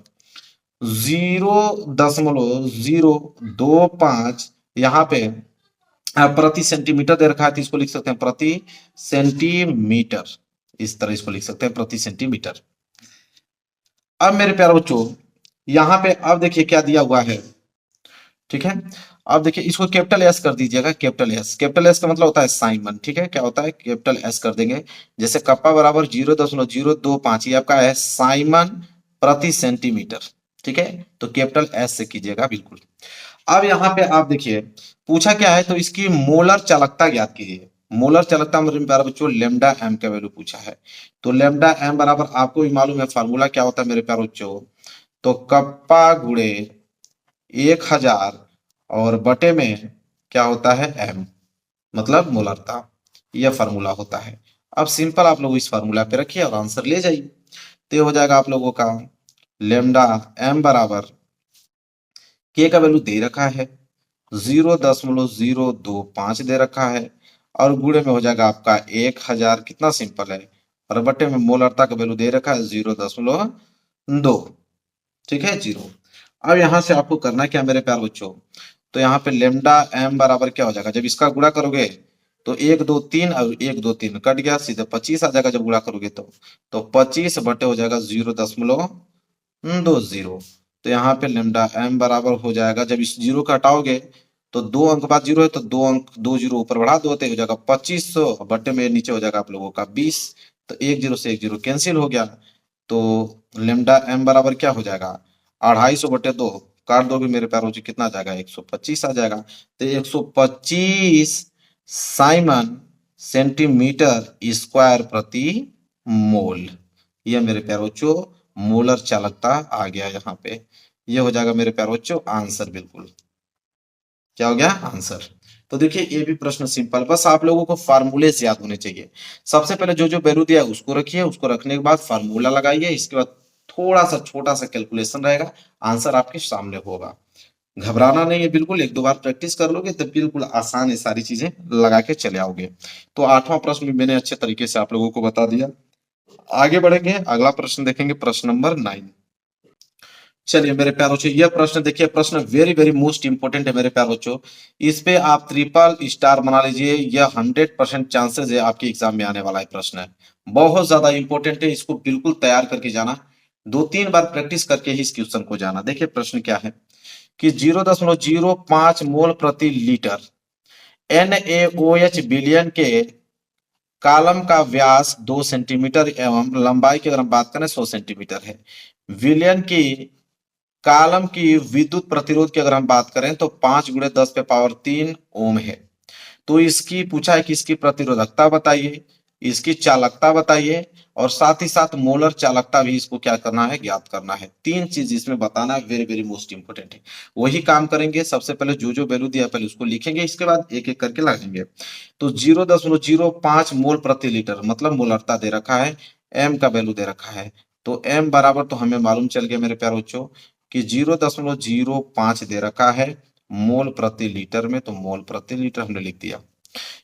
0.025 यहाँ पे प्रति सेंटीमीटर दे रखा है, तो इसको लिख सकते हैं प्रति सेंटीमीटर। इस तरह इसको लिख सकते हैं प्रति सेंटीमीटर। अब मेरे प्यारे बच्चों यहाँ पे अब देखिए क्या दिया हुआ है। ठीक है, अब देखिए इसको कैपिटल एस कर दीजिएगा। कैपिटल एस, कैपिटल एस का मतलब होता है साइमन। ठीक है, क्या होता है? कैपिटल एस कर देंगे। जैसे कप्पा बराबर 0.025, ये आपका है साइमन प्रति सेंटीमीटर। ठीक है, तो कैपिटल एस से कीजिएगा बिल्कुल। अब यहाँ पे आप देखिए पूछा क्या है, तो इसकी मोलर चालकता ज्ञात कीजिए। मोलर चालकता मेरे प्यारे बच्चों लेमडा एम का वैल्यू पूछा है। तो लेमडा एम बराबर आपको भी मालूम है फार्मूला क्या होता है मेरे प्यारे बच्चों, तो कप्पा गुणे 1000 और बटे में क्या होता है? एम, मतलब मोलरता। यह फार्मूला होता है। अब सिंपल आप लोग इस फार्मूला पे रखिए और आंसर ले जाइए। तो ये हो जाएगा आप लोगों का लेमडा एम बराबर के का वैल्यू दे रखा है 0.025 दे रखा है और गुणे में हो जाएगा आपका 1000। कितना सिंपल है। और बटे में मोलरता का वैल्यू दे रखा है 0.2। ठीक है, 0। अब यहां से आपको करना क्या मेरे प्यार बच्चों, तो यहाँ पे लेमडा एम बराबर क्या हो जाएगा, जब इसका गुणा करोगे तो 1 2 3 और 1 2 3 कट गया, सीधे 25 आ जाएगा जब गुणा करोगे तो 25 बटे हो जाएगा 0.20। तो यहाँ पे लेमडा एम बराबर हो जाएगा, जब इस जीरो का हटाओगे तो 2 अंक बाद जीरो है, तो 2 अंक 2 जीरो ऊपर बढ़ा दो तो हो जाएगा 2500 बटे में नीचे हो जाएगा आप लोगों का 20। तो 1 0 से 1 0 कैंसिल हो गया। तो लेमडा एम बराबर क्या हो जाएगा 250/2, काट दोगे मेरे प्यारों जी कितना आ जाएगा 125 आ जाएगा। तो 125 साइमन सेंटीमीटर स्क्वायर प्रति मोल। ये मेरे प्यारों बच्चों मोलर चालकता आ गया यहाँ पे। ये हो जाएगा मेरे प्यारों बच्चों आंसर। बिल्कुल क्या हो गया? आंसर। तो देखिए ये भी प्रश्न सिंपल, बस आप लोगों को फार्मूले से याद होने चाहिए। सबसे पहले जो जो वैल्यू दिया है उसको रखिए, उसको रखने के बाद फार्मूला लगाइए, इसके बाद थोड़ा सा छोटा सा कैलकुलेशन रहेगा, आंसर आपके सामने होगा। घबराना नहीं है बिल्कुल, 1 2 बार प्रैक्टिस कर लोगे तो बिल्कुल आसान है, सारी चीजें लगा के चले आओगे। तो 8वां प्रश्न भी मैंने अच्छे तरीके से आप लोगों को बता दिया। आगे बढ़ेंगे, अगला प्रश्न देखेंगे, प्रश्न नंबर 9। चलिए मेरे प्यारे बच्चों यह प्रश्न देखिए, प्रश्न वेरी वेरी मोस्ट इंपोर्टेंट है मेरे प्यारे बच्चों। इस पे आप ट्रिपल स्टार बना लीजिए, यह 100% चांसेस है आपके एग्जाम में आने वाला है प्रश्न है। बहुत ज्यादा इंपॉर्टेंट है, इसको बिल्कुल तैयार करके जाना, 2 3 बार प्रैक्टिस करके ही इस क्वेश्चन को जाना। देखिए प्रश्न क्या है कि 0.05 मोल प्रति लीटर NaOH विलयन के कॉलम का व्यास 2 सेंटीमीटर एवं लंबाई की अगर हम बात करें 100 सेंटीमीटर है। विलयन की कॉलम की विद्युत प्रतिरोध की अगर हम बात करें तो 5 × 10⁻³ ओम है। तो इसकी पूछा है कि इसकी प्रतिरोधकता बताइए, इसकी चालकता बताइए और साथ ही साथ मोलर चालकता भी इसको क्या करना है, ज्ञात करना है। 3 चीज इसमें बताना है, वेरी वेरी मोस्ट इंपोर्टेंट है। वही काम करेंगे, सबसे पहले जो जो वैल्यू दिया पहले उसको लिखेंगे, इसके बाद एक एक करके लगाएंगे। तो 0.05 मोल प्रति लीटर मतलब मोलरता दे रखा है, एम का वैल्यू दे रखा है। तो एम बराबर तो हमें मालूम चल गया मेरे प्यारे बच्चों कि 0.05 दे रखा है मोल प्रति लीटर में, तो मोल प्रति लीटर हमने लिख दिया।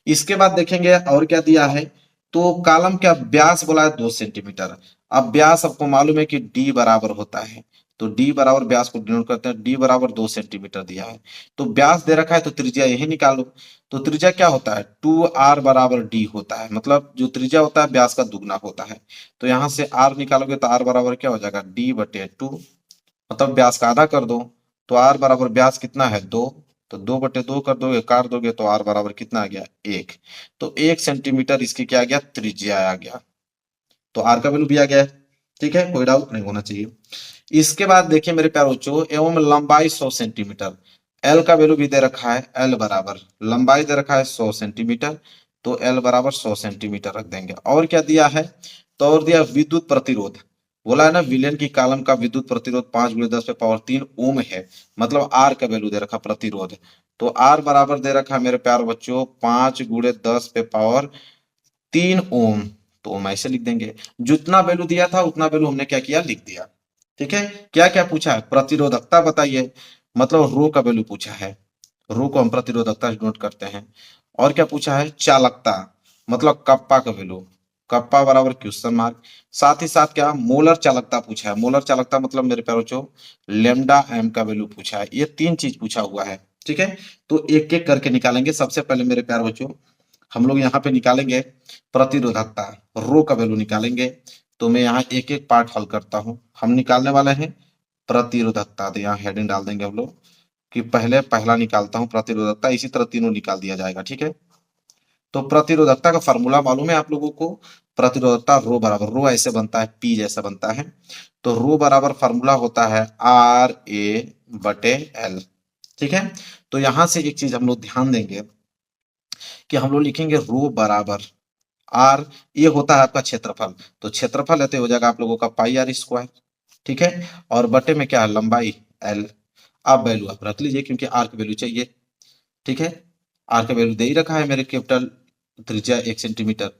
इसके बाद देखेंगे और क्या दिया है, तो कॉलम का व्यास बोला है 2 सेंटीमीटर। अब व्यास आपको मालूम है कि डी बराबर होता है, तो डी बराबर व्यास को डिनोट करते हैं, डी बराबर 2 सेंटीमीटर दिया है। तो व्यास दे रखा है तो त्रिज्या यही निकालो। तो त्रिज्या क्या होता है 2r बराबर डी होता है, मतलब जो त्रिज्या होता है व्यास का दुगना होता है। तो यहाँ से r निकालोगे तो r बराबर क्या हो जाएगा d/2, मतलब व्यास का आधा कर दो। तो r बराबर व्यास कितना है 2, तो 2/2 कर दोगे, काट दोगे तो r बराबर कितना आ गया 1। तो 1 सेंटीमीटर इसकी क्या आ गया त्रिज्या आ गया। तो r का वैल्यू भी आ गया है। ठीक है, कोई डाउट नहीं होना चाहिए। इसके बाद देखिए मेरे प्यारे बच्चों एवं लंबाई 100 सेंटीमीटर, एल का वैल्यू भी दे रखा है, एल बराबर लंबाई दे रखा है 100 सेंटीमीटर, तो एल बराबर 100 सेंटीमीटर रख देंगे। और क्या दिया है, तो और दिया विद्युत प्रतिरोध, बोला है ना विलेन की कॉलम का विद्युत प्रतिरोध 5 × 10⁻³ ओम है, मतलब आर का वैल्यू दे रखा प्रतिरोध। तो आर बराबर दे रखा है मेरे प्यारे बच्चों 5 × 10⁻³ ओम, तो ओम ऐसे लिख देंगे। जितना वैल्यू दिया था उतना वैल्यू हमने क्या किया लिख दिया। ठीक है, क्या क्या पूछा है प्रतिरोधकता बताइए, मतलब रो का वैल्यू पूछा है। रो को हम प्रतिरोधकता नोट करते हैं। और क्या पूछा है, चालकता, मतलब कप्पा का वैल्यू, कप्पा बराबर क्वेश्चन मार्क। साथ ही साथ क्या मोलर चालकता पूछा है। मोलर चालकता मतलब मेरे प्यारो बच्चों लेमडा एम का वैल्यू पूछा है। ये तीन चीज पूछा हुआ है, ठीक है। तो एक एक करके निकालेंगे। सबसे पहले मेरे प्यारे बच्चों हम लोग यहाँ पे निकालेंगे प्रतिरोधकता, रो का वैल्यू निकालेंगे। तो मैं यहाँ एक एक पार्ट हल करता हूँ। हम निकालने वाले हैं प्रतिरोधकता, तो यहाँ हेडिंग डाल देंगे हम लोग कि पहले पहला निकालता हूँ प्रतिरोधकता, इसी तरह तीनों निकाल दिया जाएगा, ठीक है। तो प्रतिरोधकता का फॉर्मूला मालूम है आप लोगों को। प्रतिरोधकता रो बराबर, रो ऐसे बनता है, पी जैसा बनता है। तो रो बराबर फॉर्मूला होता है आर ए बटे एल, ठीक है। तो यहां से एक चीज हम लोग ध्यान देंगे कि हम लोग लिखेंगे रो बराबर आर, ये होता है आपका क्षेत्रफल। तो क्षेत्रफल है तो हो जाएगा आप लोगों का पाई आर स्क्वायर, ठीक है। और बटे में क्या है, लंबाई एल। अब वैल्यू आप रख लीजिए क्योंकि आर की वैल्यू चाहिए, ठीक है। आर का वैल्यू दे ही रखा है मेरे, कैपिटल त्रिज्या 1 सेंटीमीटर।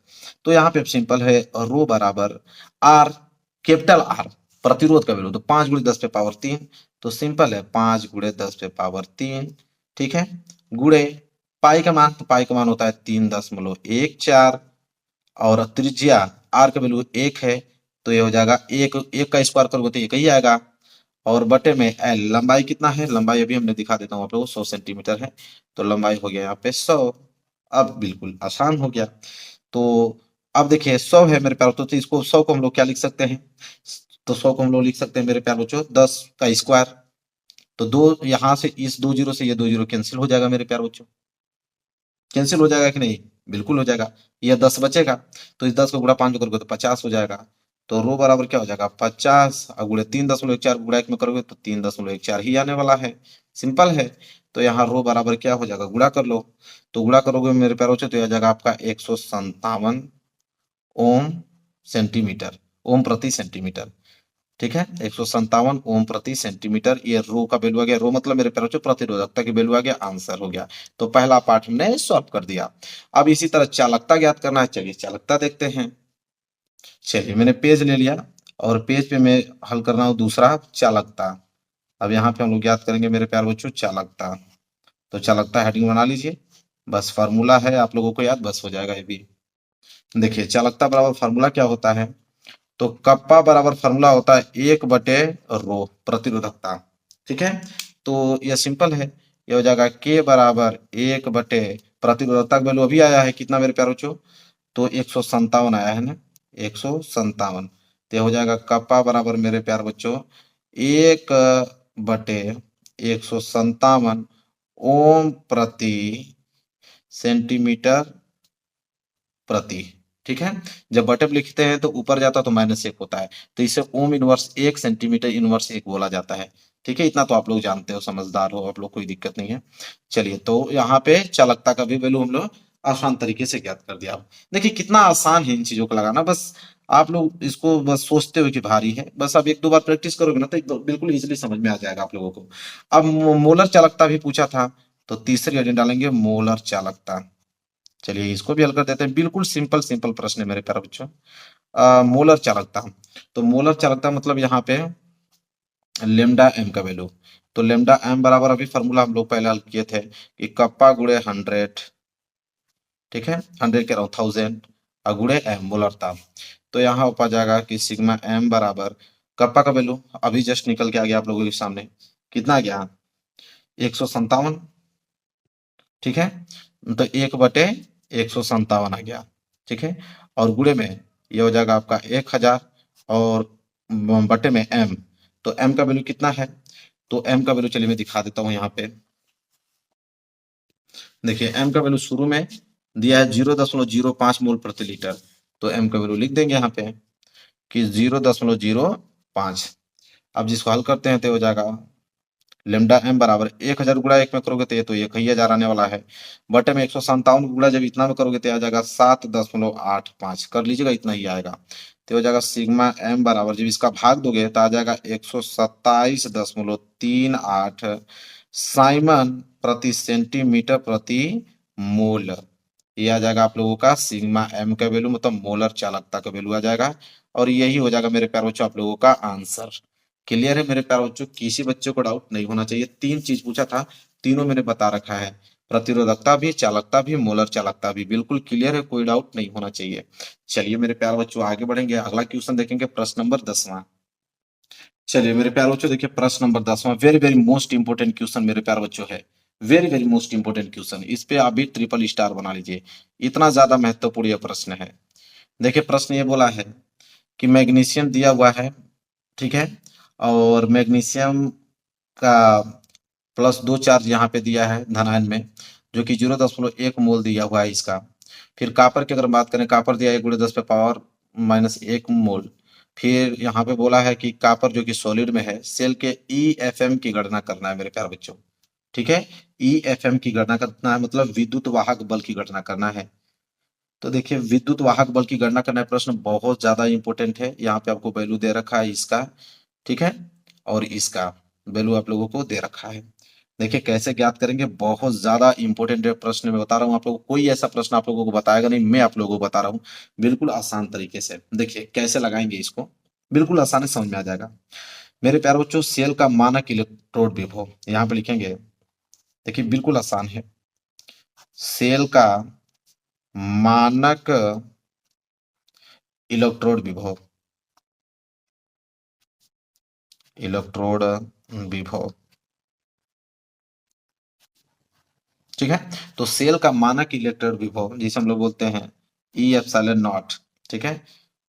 तो यहाँ पे सिंपल है रो बराबर आर, कैपिटल आर प्रतिरोध का वैल्यू तो 5 × 10⁻3। तो सिंपल है 5 × 10⁻3, ठीक है। गुणे पाई का मान, तो पाई का मान होता है 3.14। और त्रिज्या आर का वैल्यू 1 है, तो ये हो जाएगा एक, एक का स्क्वायर करोगे तो एक ही आएगा। और बटे में एल, लंबाई कितना है, लंबाई अभी हमने दिखा देता हूँ आप लोगों को, 100 सेंटीमीटर है। तो लंबाई हो गया यहाँ पे 100। अब बिल्कुल आसान हो गया। तो अब देखिए 100 है मेरे प्यारे बच्चों, तो इसको 100 को हम लोग क्या लिख सकते हैं, तो 100 को हम लोग लिख सकते हैं मेरे प्यारे बच्चों 10 का स्क्वायर। तो दो यहाँ से इस 2 जीरो से ये 2 जीरो कैंसिल हो जाएगा मेरे प्यारे बच्चों, कैंसिल हो जाएगा कि नहीं, बिल्कुल हो जाएगा। यह 10 बचेगा, तो इस 10 को गुणा 5 करोगे तो 50 हो जाएगा। तो रो बराबर क्या हो जाएगा 50, और गुणे 3.14 गुणा 1 में करोगे तो 3.14 ही आने वाला है, सिंपल है। तो यहाँ रो बराबर क्या हो जाएगा, गुणा कर लो। तो गुणा करोगे मेरे प्यारों से तो यह आ जाएगा आपका 157 ओम सेंटीमीटर, ओम प्रति सेंटीमीटर, ठीक है। 157 ओम प्रति सेंटीमीटर, ये रो का वैल्यू आ गया। रो मतलब मेरे प्यारों से प्रतिरोधकता की वैल्यू आ गया, आंसर हो गया। तो पहला पार्ट हमने सॉल्व कर दिया। अब इसी तरह चालकता ज्ञात करना है, चलिए चालकता देखते हैं। चलिए मैंने पेज ले लिया और पेज पे मैं हल कर रहा हूँ दूसरा चालकता। अब यहाँ पे हम लोग ज्ञात करेंगे मेरे प्यारे बच्चों चालकता। तो चालकता हेडिंग बना लीजिए, बस फार्मूला है आप लोगों को याद, बस हो जाएगा ये भी। देखिए चालकता बराबर फार्मूला क्या होता है, तो कप्पा बराबर फार्मूला होता है 1/रो प्रतिरोधकता, ठीक है। तो यह सिंपल है, यह हो जाएगा के बराबर 1/ प्रतिरोधकता का वैल्यू अभी आया है कितना मेरे प्यारे बच्चों, तो 157 आया है ना, 157। तो यह हो जाएगा कप्पा बराबर मेरे प्यारे बच्चों 1/157 ओम प्रति सेंटीमीटर प्रति, ठीक है। जब बटन लिखते हैं तो ऊपर जाता है तो -1 होता है, तो इसे ओम इनवर्स 1 सेंटीमीटर इनवर्स 1 बोला जाता है, ठीक है। इतना तो आप लोग जानते हो, समझदार हो आप लोग, कोई दिक्कत नहीं है। चलिए तो यहाँ पे चालकता का भी वैल्यू हम लोग आसान तरीके से ज्ञात कर दिया। देखिए कितना आसान है इन चीजों को लगाना, बस आप लोग इसको बस सोचते हो कि भारी है, बस अब एक दो बार प्रैक्टिस करोगे ना तो बिल्कुल इजीली समझ में आ जाएगा आप लोगों को। अब मोलर चालकता भी पूछा था, तो तीसरी हेडिंग डालेंगे मोलर चालकता। चलिए इसको भी हल कर देते हैं, बिल्कुल सिंपल सिंपल प्रश्न है मेरे प्यारे बच्चों। मोलर चालकता, तो मोलर चालकता मतलब यहाँ पे लेमडा एम का वैल्यू। तो लेमडा एम बराबर अभी फॉर्मूला हम लोग पहले हल किए थे कि कप्पा गुणे 100, ठीक है, 100 कह रहा हूँ 1000, और गुणे एम मोलरता। तो यहाँ ऊपर जाएगा कि सिग्मा एम बराबर कप्पा का वैल्यू अभी जस्ट निकल के आ गया आप लोगों के सामने, कितना आ गया 157, ठीक है। तो 1/157 आ गया, ठीक है। और गुणे में ये हो जाएगा आपका 1000, और बटे में एम, तो एम का वैल्यू कितना है, तो एम का वैल्यू चलिए मैं दिखा देता हूँ यहाँ पे। देखिए एम का वैल्यू शुरू में दिया है 0.05 मोल प्रति लीटर, तो एम का वैल्यू लिख देंगे यहाँ पे कि 0.05। अब जिसको हल करते हैं तो हो जाएगा लेमडा एम बराबर 1000 गुणा 1 में करोगे तो ये तो 1000 आने वाला है, बटे में 157 गुणा जब इतना में करोगे तो आ जाएगा 7.85, कर लीजिएगा इतना ही आएगा। तो हो जाएगा सिग्मा एम बराबर जब इसका भाग दोगे तो आ जाएगा 127.38 साइमन प्रति सेंटीमीटर प्रति मोल। ये आ जाएगा आप लोगों का सिग्मा एम का वैल्यू, मतलब मोलर चालकता का वैल्यू आ जाएगा। और यही हो जाएगा मेरे प्यारे बच्चों आप लोगों का आंसर। क्लियर है मेरे प्यारे बच्चों, किसी बच्चे को डाउट नहीं होना चाहिए। 3 चीज पूछा था, तीनों मैंने बता रखा है, प्रतिरोधकता भी, चालकता भी, मोलर चालकता भी, बिल्कुल क्लियर है, कोई डाउट नहीं होना चाहिए। चलिए मेरे प्यारे बच्चों आगे बढ़ेंगे, अगला क्वेश्चन देखेंगे, प्रश्न नंबर 10वां। चलिए मेरे प्यारे बच्चों देखिए प्रश्न नंबर 10वां, very very most important question मेरे प्यारे बच्चों है, very very most important question, इस पे आप भी ट्रिपल स्टार बना लीजिए, इतना ज्यादा महत्वपूर्ण यह प्रश्न है। देखिए प्रश्न ये बोला है कि मैग्नीशियम दिया हुआ है, ठीक है, और मैग्नीशियम का +2 चार्ज यहाँ पे दिया है धनायन में, जो कि 0.1 मोल दिया हुआ है इसका। फिर कॉपर की अगर बात करें, कॉपर दिया है 1 × 10⁻⁻1 मोल। फिर यहाँ पे बोला है कि कॉपर जो कि सॉलिड में है, सेल के EFM की गणना करना है मेरे प्यारे बच्चों, ठीक है, EFM की गणना करना है, मतलब विद्युत वाहक बल की गणना करना है। तो देखिए विद्युत वाहक बल की गणना करना है, प्रश्न बहुत ज्यादा इंपॉर्टेंट है, यहाँ पे आपको वैल्यू दे रखा है इसका, ठीक है, और इसका वैल्यू आप लोगों को दे रखा है। देखिए कैसे ज्ञात करेंगे, बहुत ज्यादा इंपॉर्टेंट है प्रश्न, मैं बता रहा हूँ आप लोगों को, कोई ऐसा प्रश्न आप लोगों को बताएगा नहीं, मैं आप लोगों को बता रहा हूँ बिल्कुल आसान तरीके से। देखिए कैसे लगाएंगे इसको, बिल्कुल आसानी से समझ में आ जाएगा। मेरे प्यारे बच्चों सेल का मानक इलेक्ट्रोड विभव यहाँ पे लिखेंगे, देखिए बिल्कुल आसान है, सेल का मानक इलेक्ट्रोड विभव, इलेक्ट्रोड विभव, ठीक है। तो सेल का मानक इलेक्ट्रोड विभव जिसे हम लोग बोलते हैं E∁0, ठीक है,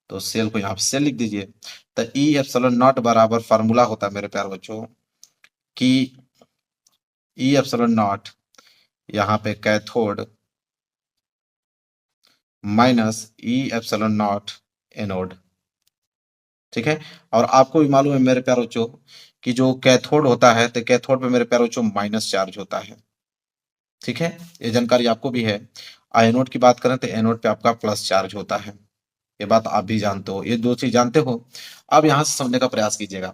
तो सेल को यहाँ पे सेल लिख दीजिए। तो E∁0 बराबर फार्मूला होता है मेरे प्यारे बच्चों कि E∁0 यहाँ पे कैथोड माइनस E∁0 एनोड, ठीक है। और आपको भी मालूम है मेरे प्यारे बच्चों कि जो कैथोड होता है, तो कैथोड पे मेरे प्यारे बच्चों माइनस चार्ज होता है, ठीक है, ये जानकारी आपको भी है। एनोड की बात करें तो एनोड पे आपका प्लस चार्ज होता है, ये बात आप भी जानते हो, ये 2 चीज जानते हो। अब यहाँ से समझने का प्रयास कीजिएगा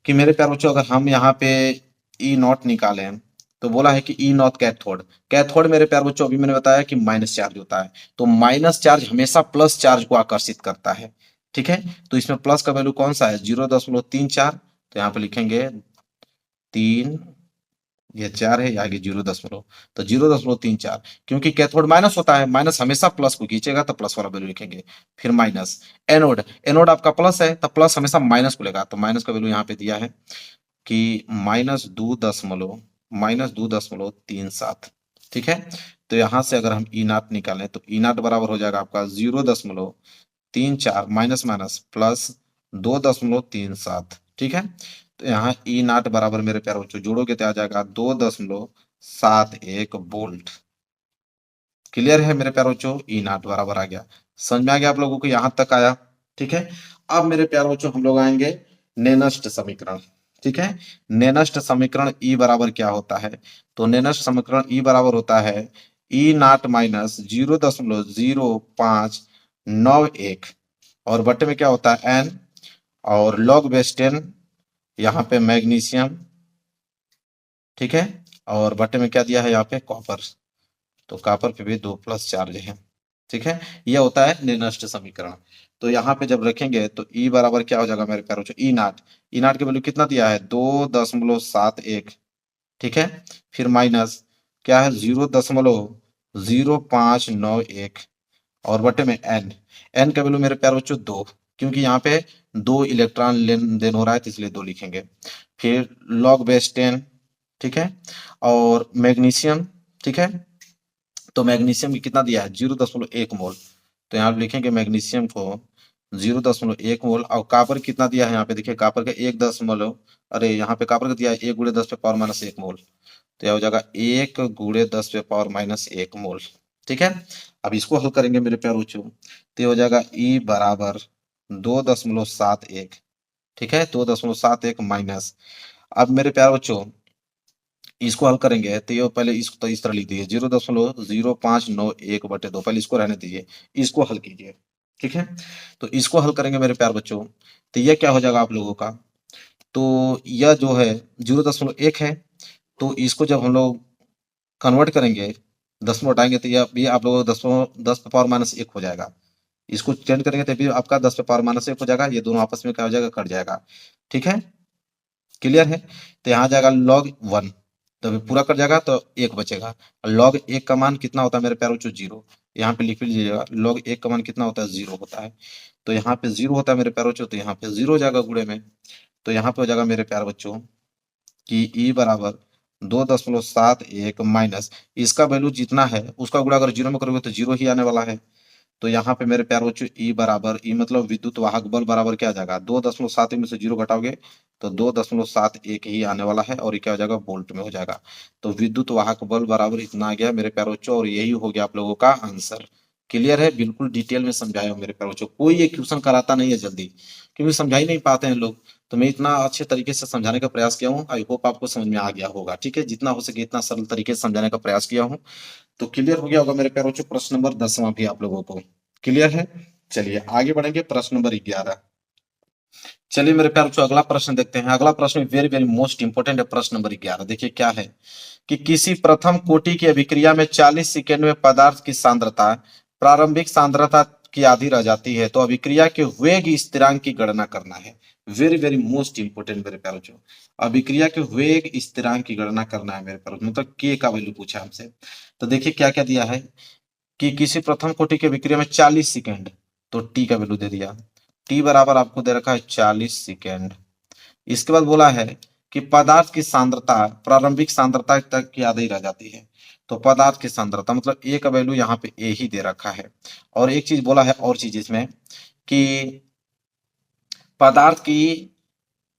कि मेरे प्यारे बच्चों अगर हम यहाँ पे E0 निकालें, तो बोला है कि E0 कैथोड, कैथोड मेरे प्यारे बच्चों अभी मैंने बताया कि माइनस चार्ज होता है, तो माइनस चार्ज हमेशा प्लस चार्ज को आकर्षित करता है, ठीक है। तो इसमें प्लस का वैल्यू कौन सा है, 0.34, तो यहाँ पे लिखेंगे 3, ये 4 है, आगे 0 दशमलव, तो 0.34, क्योंकि कैथोड माइनस होता है, माइनस हमेशा प्लस को खींचेगा, तो प्लस वाला वैल्यू लिखेंगे। फिर माइनस एनोड, एनोड आपका प्लस है, तो प्लस हमेशा माइनस को लेगा, तो माइनस का वैल्यू यहाँ पे दिया है कि -2.37, ठीक है। तो यहाँ से अगर हम E0 निकालें तो E0 बराबर हो जाएगा आपका 0.34 माइनस माइनस प्लस 2.37, ठीक है। तो यहाँ E0 बराबर मेरे प्यारे बच्चों जोड़ोगे तो आ जाएगा 2.71 वोल्ट। क्लियर है मेरे प्यारे बच्चों, E0 बराबर आ गया, समझ में आ गया आप लोगों को, यहां तक आया, ठीक है। अब मेरे प्यारे बच्चों हम लोग आएंगे नेनस्ट समीकरण, ठीक है। नेनस्ट समीकरण E बराबर क्या होता है, तो नेनस्ट समीकरण E बराबर होता है E0 माइनस 0.0591, और बटे में क्या होता है N, और लॉग बेस 10 यहाँ पे मैग्नीशियम, ठीक है, और बटे में क्या दिया है यहाँ पे कॉपर, तो कॉपर पे भी 2 प्लस चार्ज है, ठीक है। यह होता है निर्नष्ट समीकरण। तो यहाँ पे जब रखेंगे तो E बराबर क्या हो जाएगा मेरे प्यारों, E0, E0 की वैल्यू कितना दिया है 2.71, ठीक है। फिर माइनस क्या है 0.0591, और बटे में N, N का वैल्यू मेरे प्यारे बच्चों 2, क्योंकि यहाँ पे 2 इलेक्ट्रॉन लेन देन हो रहा है, तो इसलिए 2 लिखेंगे। फिर लॉग बेस 10, ठीक है, और मैग्नीशियम, ठीक है, तो मैग्नीशियम की कितना दिया है 0.1 मोल, तो यहाँ लिखेंगे मैग्नीशियम को 0.1 मोल, और कॉपर कितना दिया है यहाँ पे देखिए, कॉपर का 1 दशमलव, अरे यहाँ पे कॉपर का दिया है 1 × 10⁻⁻1 मोल, तो यह हो जाएगा 1 × 10⁻⁻1 मोल, ठीक है। अब इसको हल करेंगे मेरे प्यारे बच्चों, तो ये हो जाएगा E बराबर 2.71, ठीक है, 2.71 माइनस, अब मेरे प्यारे बच्चों इसको हल करेंगे तो ये पहले इसको तो इस तरह लिख दीजिए 0.0591/2, पहले इसको रहने दीजिए, इसको हल कीजिए, ठीक है। तो इसको हल करेंगे मेरे प्यार बच्चों, तो ये क्या हो जाएगा आप लोगों का, तो यह जो है 0.1 है, तो इसको जब हम लोग कन्वर्ट करेंगे, दशमलव हटाएंगे, तो ये आप लोगों को 10⁻⁻1 हो जाएगा, इसको चेंज करेंगे तो भी आपका 10⁻⁻1 हो जाएगा, ये दोनों आपस में क्या हो जाएगा, कट जाएगा, ठीक है, क्लियर है। तो यहाँ जाएगा log 1, तो अभी पूरा कर जाएगा तो 1 बचेगा। log 1 का मान कितना होता है मेरे प्यारे बच्चों, 0। यहाँ पे लिख लीजिएगा, log 1 का मान कितना होता है, 0 होता है। तो यहाँ पे 0 होता है मेरे प्यारे बच्चों, तो यहाँ पे 0 हो जाएगा गुणे में। तो यहाँ पे हो जाएगा मेरे प्यारे बच्चों कि ई बराबर 2.71 माइनस इसका वैल्यू जितना है उसका गुणा अगर 0 में करोगे तो 0 ही आने वाला है। तो यहाँ पे मेरे प्यारे बच्चों ई बराबर, ई मतलब विद्युत वाहक बल बराबर क्या आ जाएगा, 2.71 में से 0 घटाओगे तो 2.71 ही आने वाला है, और ये क्या हो जाएगा, वोल्ट में हो जाएगा। तो विद्युत वाहक बल बराबर इतना आ गया मेरे प्यारे बच्चों, और यही हो गया आप लोगों का आंसर। क्लियर है, बिल्कुल डिटेल में समझाया हूं मेरे प्यारे बच्चों, कोई ये क्वेश्चन कराता नहीं है जल्दी, क्योंकि समझा ही नहीं पाते हैं लोग। तो मैं इतना अच्छे तरीके से समझाने का प्रयास किया हूँ, आई होप आपको समझ में आ गया होगा। ठीक है, जितना हो सके इतना सरल तरीके से समझाने का प्रयास किया हूँ। तो क्लियर हो गया होगा मेरे प्यारे बच्चों, प्रश्न नंबर 10वां भी आप लोगों को क्लियर है। चलिए आगे बढ़ेंगे, प्रश्न नंबर 11। चलिए मेरे प्यारे बच्चों अगला प्रश्न देखते हैं। अगला प्रश्न वेरी वेरी मोस्ट इंपोर्टेंट है, प्रश्न नंबर 11। देखिए क्या है कि किसी प्रथम कोटि की अभिक्रिया में 40 सेकेंड में पदार्थ की सांद्रता प्रारंभिक सांद्रता की आधी रह जाती है, तो अभिक्रिया के वेग स्थिरांक की गणना करना है। वेरी वेरी मोस्ट इंपोर्टेंट मेरे प्यारे बच्चों, अभिक्रिया के वेग स्थिरांक की गणना करना है मेरे प्यारे बच्चों, मतलब के का वैल्यू पूछा है हमसे। तो देखिए क्या क्या दिया है कि किसी प्रथम कोटि की अभिक्रिया में 40 सेकेंड, तो टी का वैल्यू दे दिया, टी बराबर आपको दे रखा है 40 सेकेंड। इसके बाद बोला है कि पदार्थ की सांद्रता प्रारंभिक सांद्रता तक की आधी रह जाती है, तो पदार्थ की सांद्रता मतलब ए का वैल्यू यहाँ पे ए ही दे रखा है। और एक चीज बोला है, और चीज इसमें कि पदार्थ की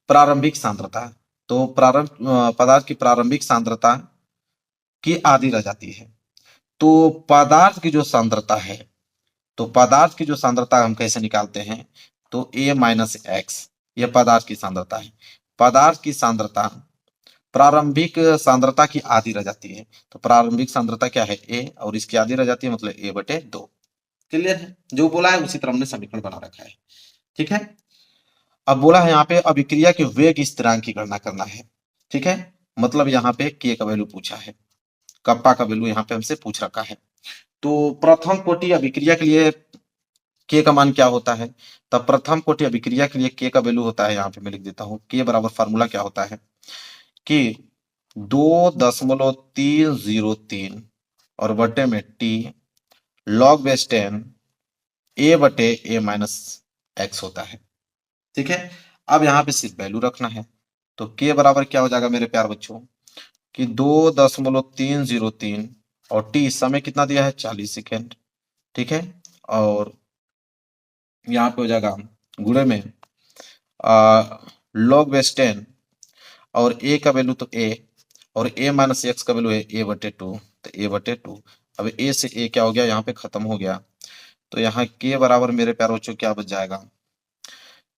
प्रारंभिक सांद्रता, तो पदार्थ की प्रारंभिक सांद्रता की आधी रह जाती है। तो पदार्थ की जो सांद्रता है, तो पदार्थ की जो सांद्रता हम कैसे निकालते हैं, तो ए माइनस एक्स, यह पदार्थ की सांद्रता है। पदार्थ की सांद्रता प्रारंभिक सांद्रता की आधी रह जाती है, तो प्रारंभिक सांद्रता क्या है, ए, और इसकी आधी रह जाती है मतलब a/2। क्लियर है, जो बोला है उसी तरह हमने समीकरण बना रखा है। ठीक है, अब बोला है यहाँ पे अभिक्रिया के वेग स्थिरांक की गणना करना है। ठीक है, मतलब यहाँ पे के का वैल्यू पूछा है, कप्पा का वैल्यू यहाँ पे हमसे पूछ रखा है। तो प्रथम कोटि अभिक्रिया के लिए के का मान क्या होता है, तब प्रथम कोटि अभिक्रिया के लिए के का वैल्यू होता है, यहाँ पे मैं लिख देता हूँ, के बराबर फार्मूला क्या होता है कि 2.303 और बटे में टी लॉग बेस 10 a/a-x होता है। ठीक है, अब यहाँ पे सिर्फ वैल्यू रखना है। तो के बराबर क्या हो जाएगा मेरे प्यार बच्चों कि 2.303 और टी समय कितना दिया है, 40 सेकेंड। ठीक है, और यहाँ पे हो जाएगा गुणे में लॉग बेस 10 और ए का वैल्यू तो ए, और ए माइनस एक्स का वैल्यू है a/2, तो a/2। अब ए से ए क्या हो गया, यहाँ पे खत्म हो गया। तो यहाँ के बराबर मेरे प्यारे बच्चों क्या बच जाएगा,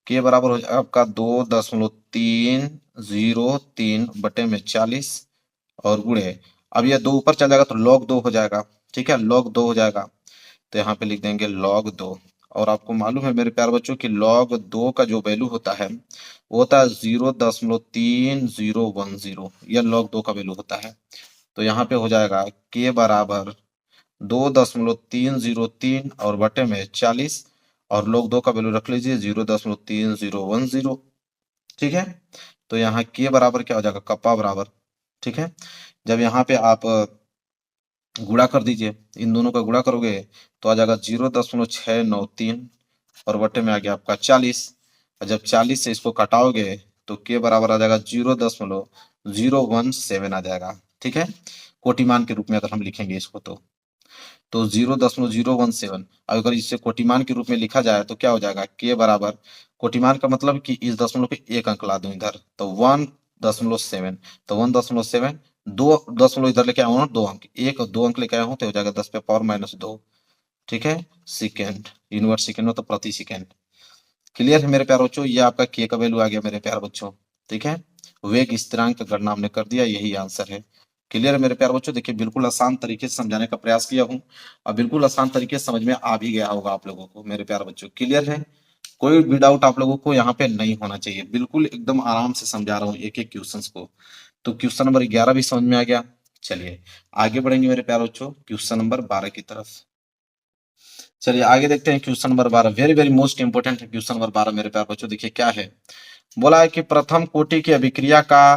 के बराबर हो जाएगा आपका 2.303 बटे में 40 और गुणे, अब ये 2 ऊपर चल जाएगा तो log 2 हो जाएगा। ठीक है, log 2 हो जाएगा, तो यहाँ पे लिख देंगे log 2। और आपको मालूम है मेरे प्यारे बच्चों कि log 2 का जो वैल्यू होता है वो होता है 0.3010, यह log 2 का वैल्यू होता है। तो यहाँ पे हो जाएगा के बराबर 2.303 और बटे में 40, और log 2 का वैल्यू रख लीजिए 0.3010। ठीक है, तो यहाँ के बराबर क्या हो जाएगा, कप्पा बराबर। ठीक है, जब यहाँ पे आप गुणा कर दीजिए, इन दोनों का गुणा करोगे तो आ जाएगा 0.693 और बटे में आ गया आपका 40, और जब 40 से इसको घटाओगे तो के बराबर आ जाएगा 0.017 आ जाएगा। ठीक है, कोटिमान के रूप में अगर हम लिखेंगे इसको तो 0.017। अगर इसे कोटिमान के रूप में लिखा जाए तो क्या हो जाएगा, के बराबर कोटिमान का मतलब कि इस दशमलव पे एक अंक ला दूं इधर, तो 1.7, तो 1.7, 2 दशमलव इधर लेके आया हूँ, 2 अंक, एक और 2 अंक लेके आया हूँ तो हो जाएगा 10 पे पावर -2। ठीक है, सेकेंड, यूनिवर्स सेकेंड हो तो प्रति सेकेंड। क्लियर है मेरे प्यारे बच्चों, ये आपका के का वैल्यू आ गया मेरे प्यारे बच्चों। ठीक है, वेग स्थिरांक का गणना हमने कर दिया, यही आंसर है। क्लियर है मेरे प्यारे बच्चों, देखिए बिल्कुल आसान तरीके से समझाने का प्रयास किया हूँ, और बिल्कुल आसान तरीके से समझ में आ भी गया होगा आप लोगों को मेरे प्यारे बच्चों। क्लियर है, कोई भी डाउट आप लोगों को यहाँ पे नहीं होना चाहिए, बिल्कुल एकदम आराम से समझा रहा हूँ एक एक क्वेश्चन को। तो क्वेश्चन नंबर 11 भी समझ में आ गया। चलिए आगे बढ़ेंगे मेरे प्यारे बच्चों क्वेश्चन नंबर 12 की तरफ। चलिए आगे देखते हैं question number 12, very very most important है क्वेश्चन नंबर 12 मेरे प्यारे बच्चों। देखिए क्या है बोला है कि प्रथम कोटि की अभिक्रिया का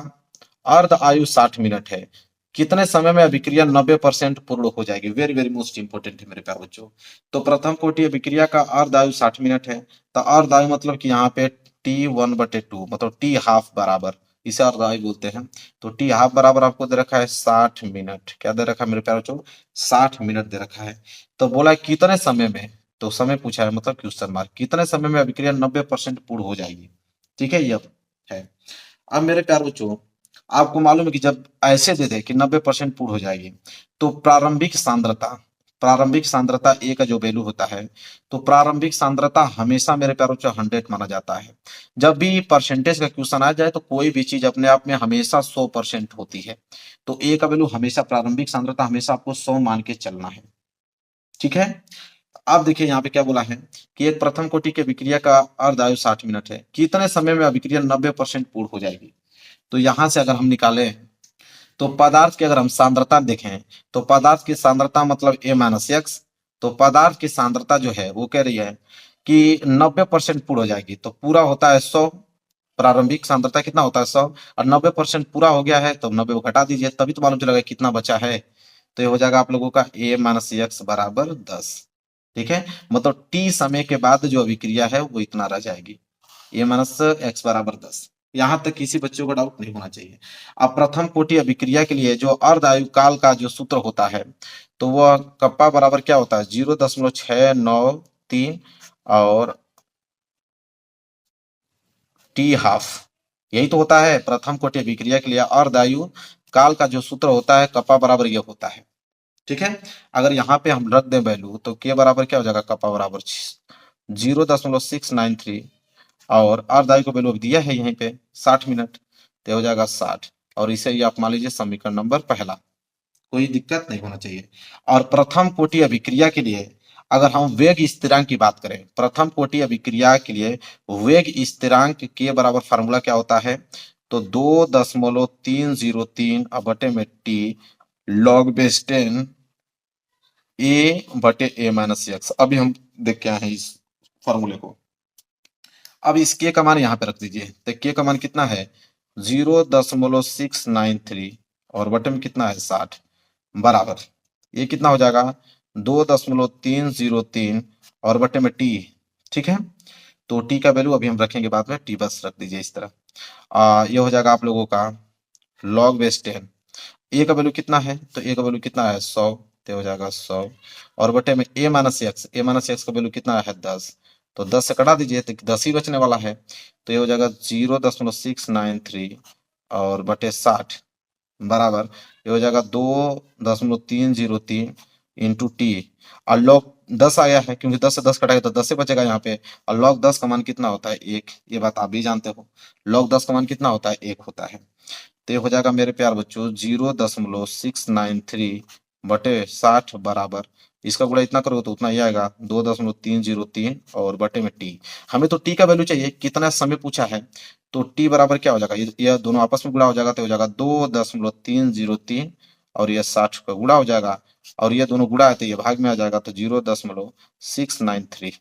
अर्ध आयु 60 मिनट है, कितने समय में अभिक्रिया 90% पूर्ण हो जाएगी। वेरी वेरी मोस्ट इंपोर्टेंट है मेरे प्यारे बच्चों। तो प्रथम कोटि अभिक्रिया का अर्ध आयु 60 मिनट है, तो अर्ध आयु मतलब कि यहाँ पे T1/2 मतलब टी हाफ बराबर, इसे अर्ध आयु बोलते हैं। तो टी हाफ बराबर आपको दे रखा है 60 मिनट। क्या दे रखा है मेरे प्यारे बच्चों? 60 मिनट दे रखा है। तो बोला है कितने समय में, तो समय पूछा है मतलब क्वेश्चन मार्क, कितने समय में अभिक्रिया 90% पूर्ण हो जाएगी। ठीक है, ये है। अब मेरे प्यारे बच्चों, आपको मालूम है कि जब ऐसे दे दे कि 90% पूर्ण हो जाएगी, तो प्रारंभिक सांद्रता ए का जो वैल्यू होता है, तो प्रारंभिक सांद्रता हमेशा मेरे प्यारे बच्चों 100 माना जाता है। जब भी परसेंटेज का क्वेश्चन आ जाए तो कोई भी चीज अपने आप में हमेशा 100% होती है। तो ए का वैल्यू हमेशा, प्रारंभिक सांद्रता हमेशा आपको 100 मान के चलना है। ठीक है। अब देखिए यहाँ पे क्या बोला है कि एक प्रथम कोटि की अभिक्रिया का अर्ध आयु 60 मिनट है, कितने समय में अभिक्रिया 90% पूर्ण हो जाएगी। तो यहां से अगर हम निकालें, तो पदार्थ की अगर हम सांद्रता देखें, तो पदार्थ की सांद्रता मतलब A-x, तो पदार्थ की सांद्रता जो है वो कह रही है कि 90% पूर्ण हो जाएगी। तो पूरा होता है 100, प्रारंभिक सांद्रता कितना होता है 100, और 90% पूरा हो गया है तो 90 को घटा दीजिए, तभी तो मालूम चलेगा कितना बचा है। तो ये हो जाएगा आप लोगों का A-x बराबर 10। ठीक है, मतलब टी समय के बाद जो अभिक्रिया है वो इतना रह जाएगी, A-x बराबर 10। यहां तक किसी बच्चों को डाउट नहीं होना चाहिए। अब प्रथम कोटि अभिक्रिया के लिए जो अर्ध आयु काल का जो सूत्र होता है, तो वह कप्पा बराबर क्या होता है 0.693 और टी हाफ, यही तो होता है प्रथम कोटि अभिक्रिया के लिए अर्ध आयु काल का जो सूत्र होता है, कप्पा बराबर यह होता है। ठीक है, अगर यहाँ पे हम रख दें वैल्यू, तो के बराबर क्या हो जाएगा, कप्पा बराबर 0.693 और अर्ध आयु को वैल्यू दिया है यहीं पे 60 मिनट, तो हो जाएगा 60। और इसे ही आप मान लीजिए समीकरण नंबर पहला, कोई दिक्कत नहीं होना चाहिए। और प्रथम कोटि अभिक्रिया के लिए अगर हम वेग स्थिरांक की बात करें, प्रथम कोटि अभिक्रिया के लिए वेग स्थिरांक के बराबर फार्मूला क्या होता है, तो 2.303 बटे में टी लॉग बेस 10 A/A-x। अभी हम देख के आए हैं इस फॉर्मूले को। अब इस के का मान यहाँ पे रख दीजिए, तो के का मान कितना है 0.693 और बटे में कितना है 60 बराबर, ये कितना हो जाएगा 2.303 और बटे में टी। ठीक है, तो टी का वैल्यू अभी हम रखेंगे बाद में, टी बस रख दीजिए इस तरह। ये हो जाएगा आप लोगों का लॉग बेस 10। ए का वैल्यू कितना है, तो ए का वैल्यू कितना है 100, तो हो जाएगा 100 और बटे में A-x का वैल्यू कितना है 10, तो 10 से कटा दीजिए तो 10 ही बचने वाला है। तो ये हो जाएगा 0.693 और बटे 60 बराबर, ये हो जाएगा 2.303 इंटू टी। और लॉग 10 आया है, क्योंकि 10 से 10 कटाएगा तो 10 से बचेगा यहाँ पे। और लॉग 10 का मान कितना होता है 1, ये बात आप भी जानते हो, लॉग 10 का मान कितना होता है 1 होता है। तो ये हो जाएगा मेरे प्यार बच्चों 0.693 बटे 60 बराबर, इसका गुणा इतना करोगे तो उतना ही आएगा 2.303 और बटे में टी। हमें तो टी का वैल्यू चाहिए, कितना समय पूछा है, तो टी बराबर क्या हो जाएगा, ये दोनों आपस में गुणा हो जाएगा तो हो जाएगा 2.303 और ये 60 का गुणा हो जाएगा, और ये दोनों गुणा है तो ये भाग में आ जाएगा, तो 0.693।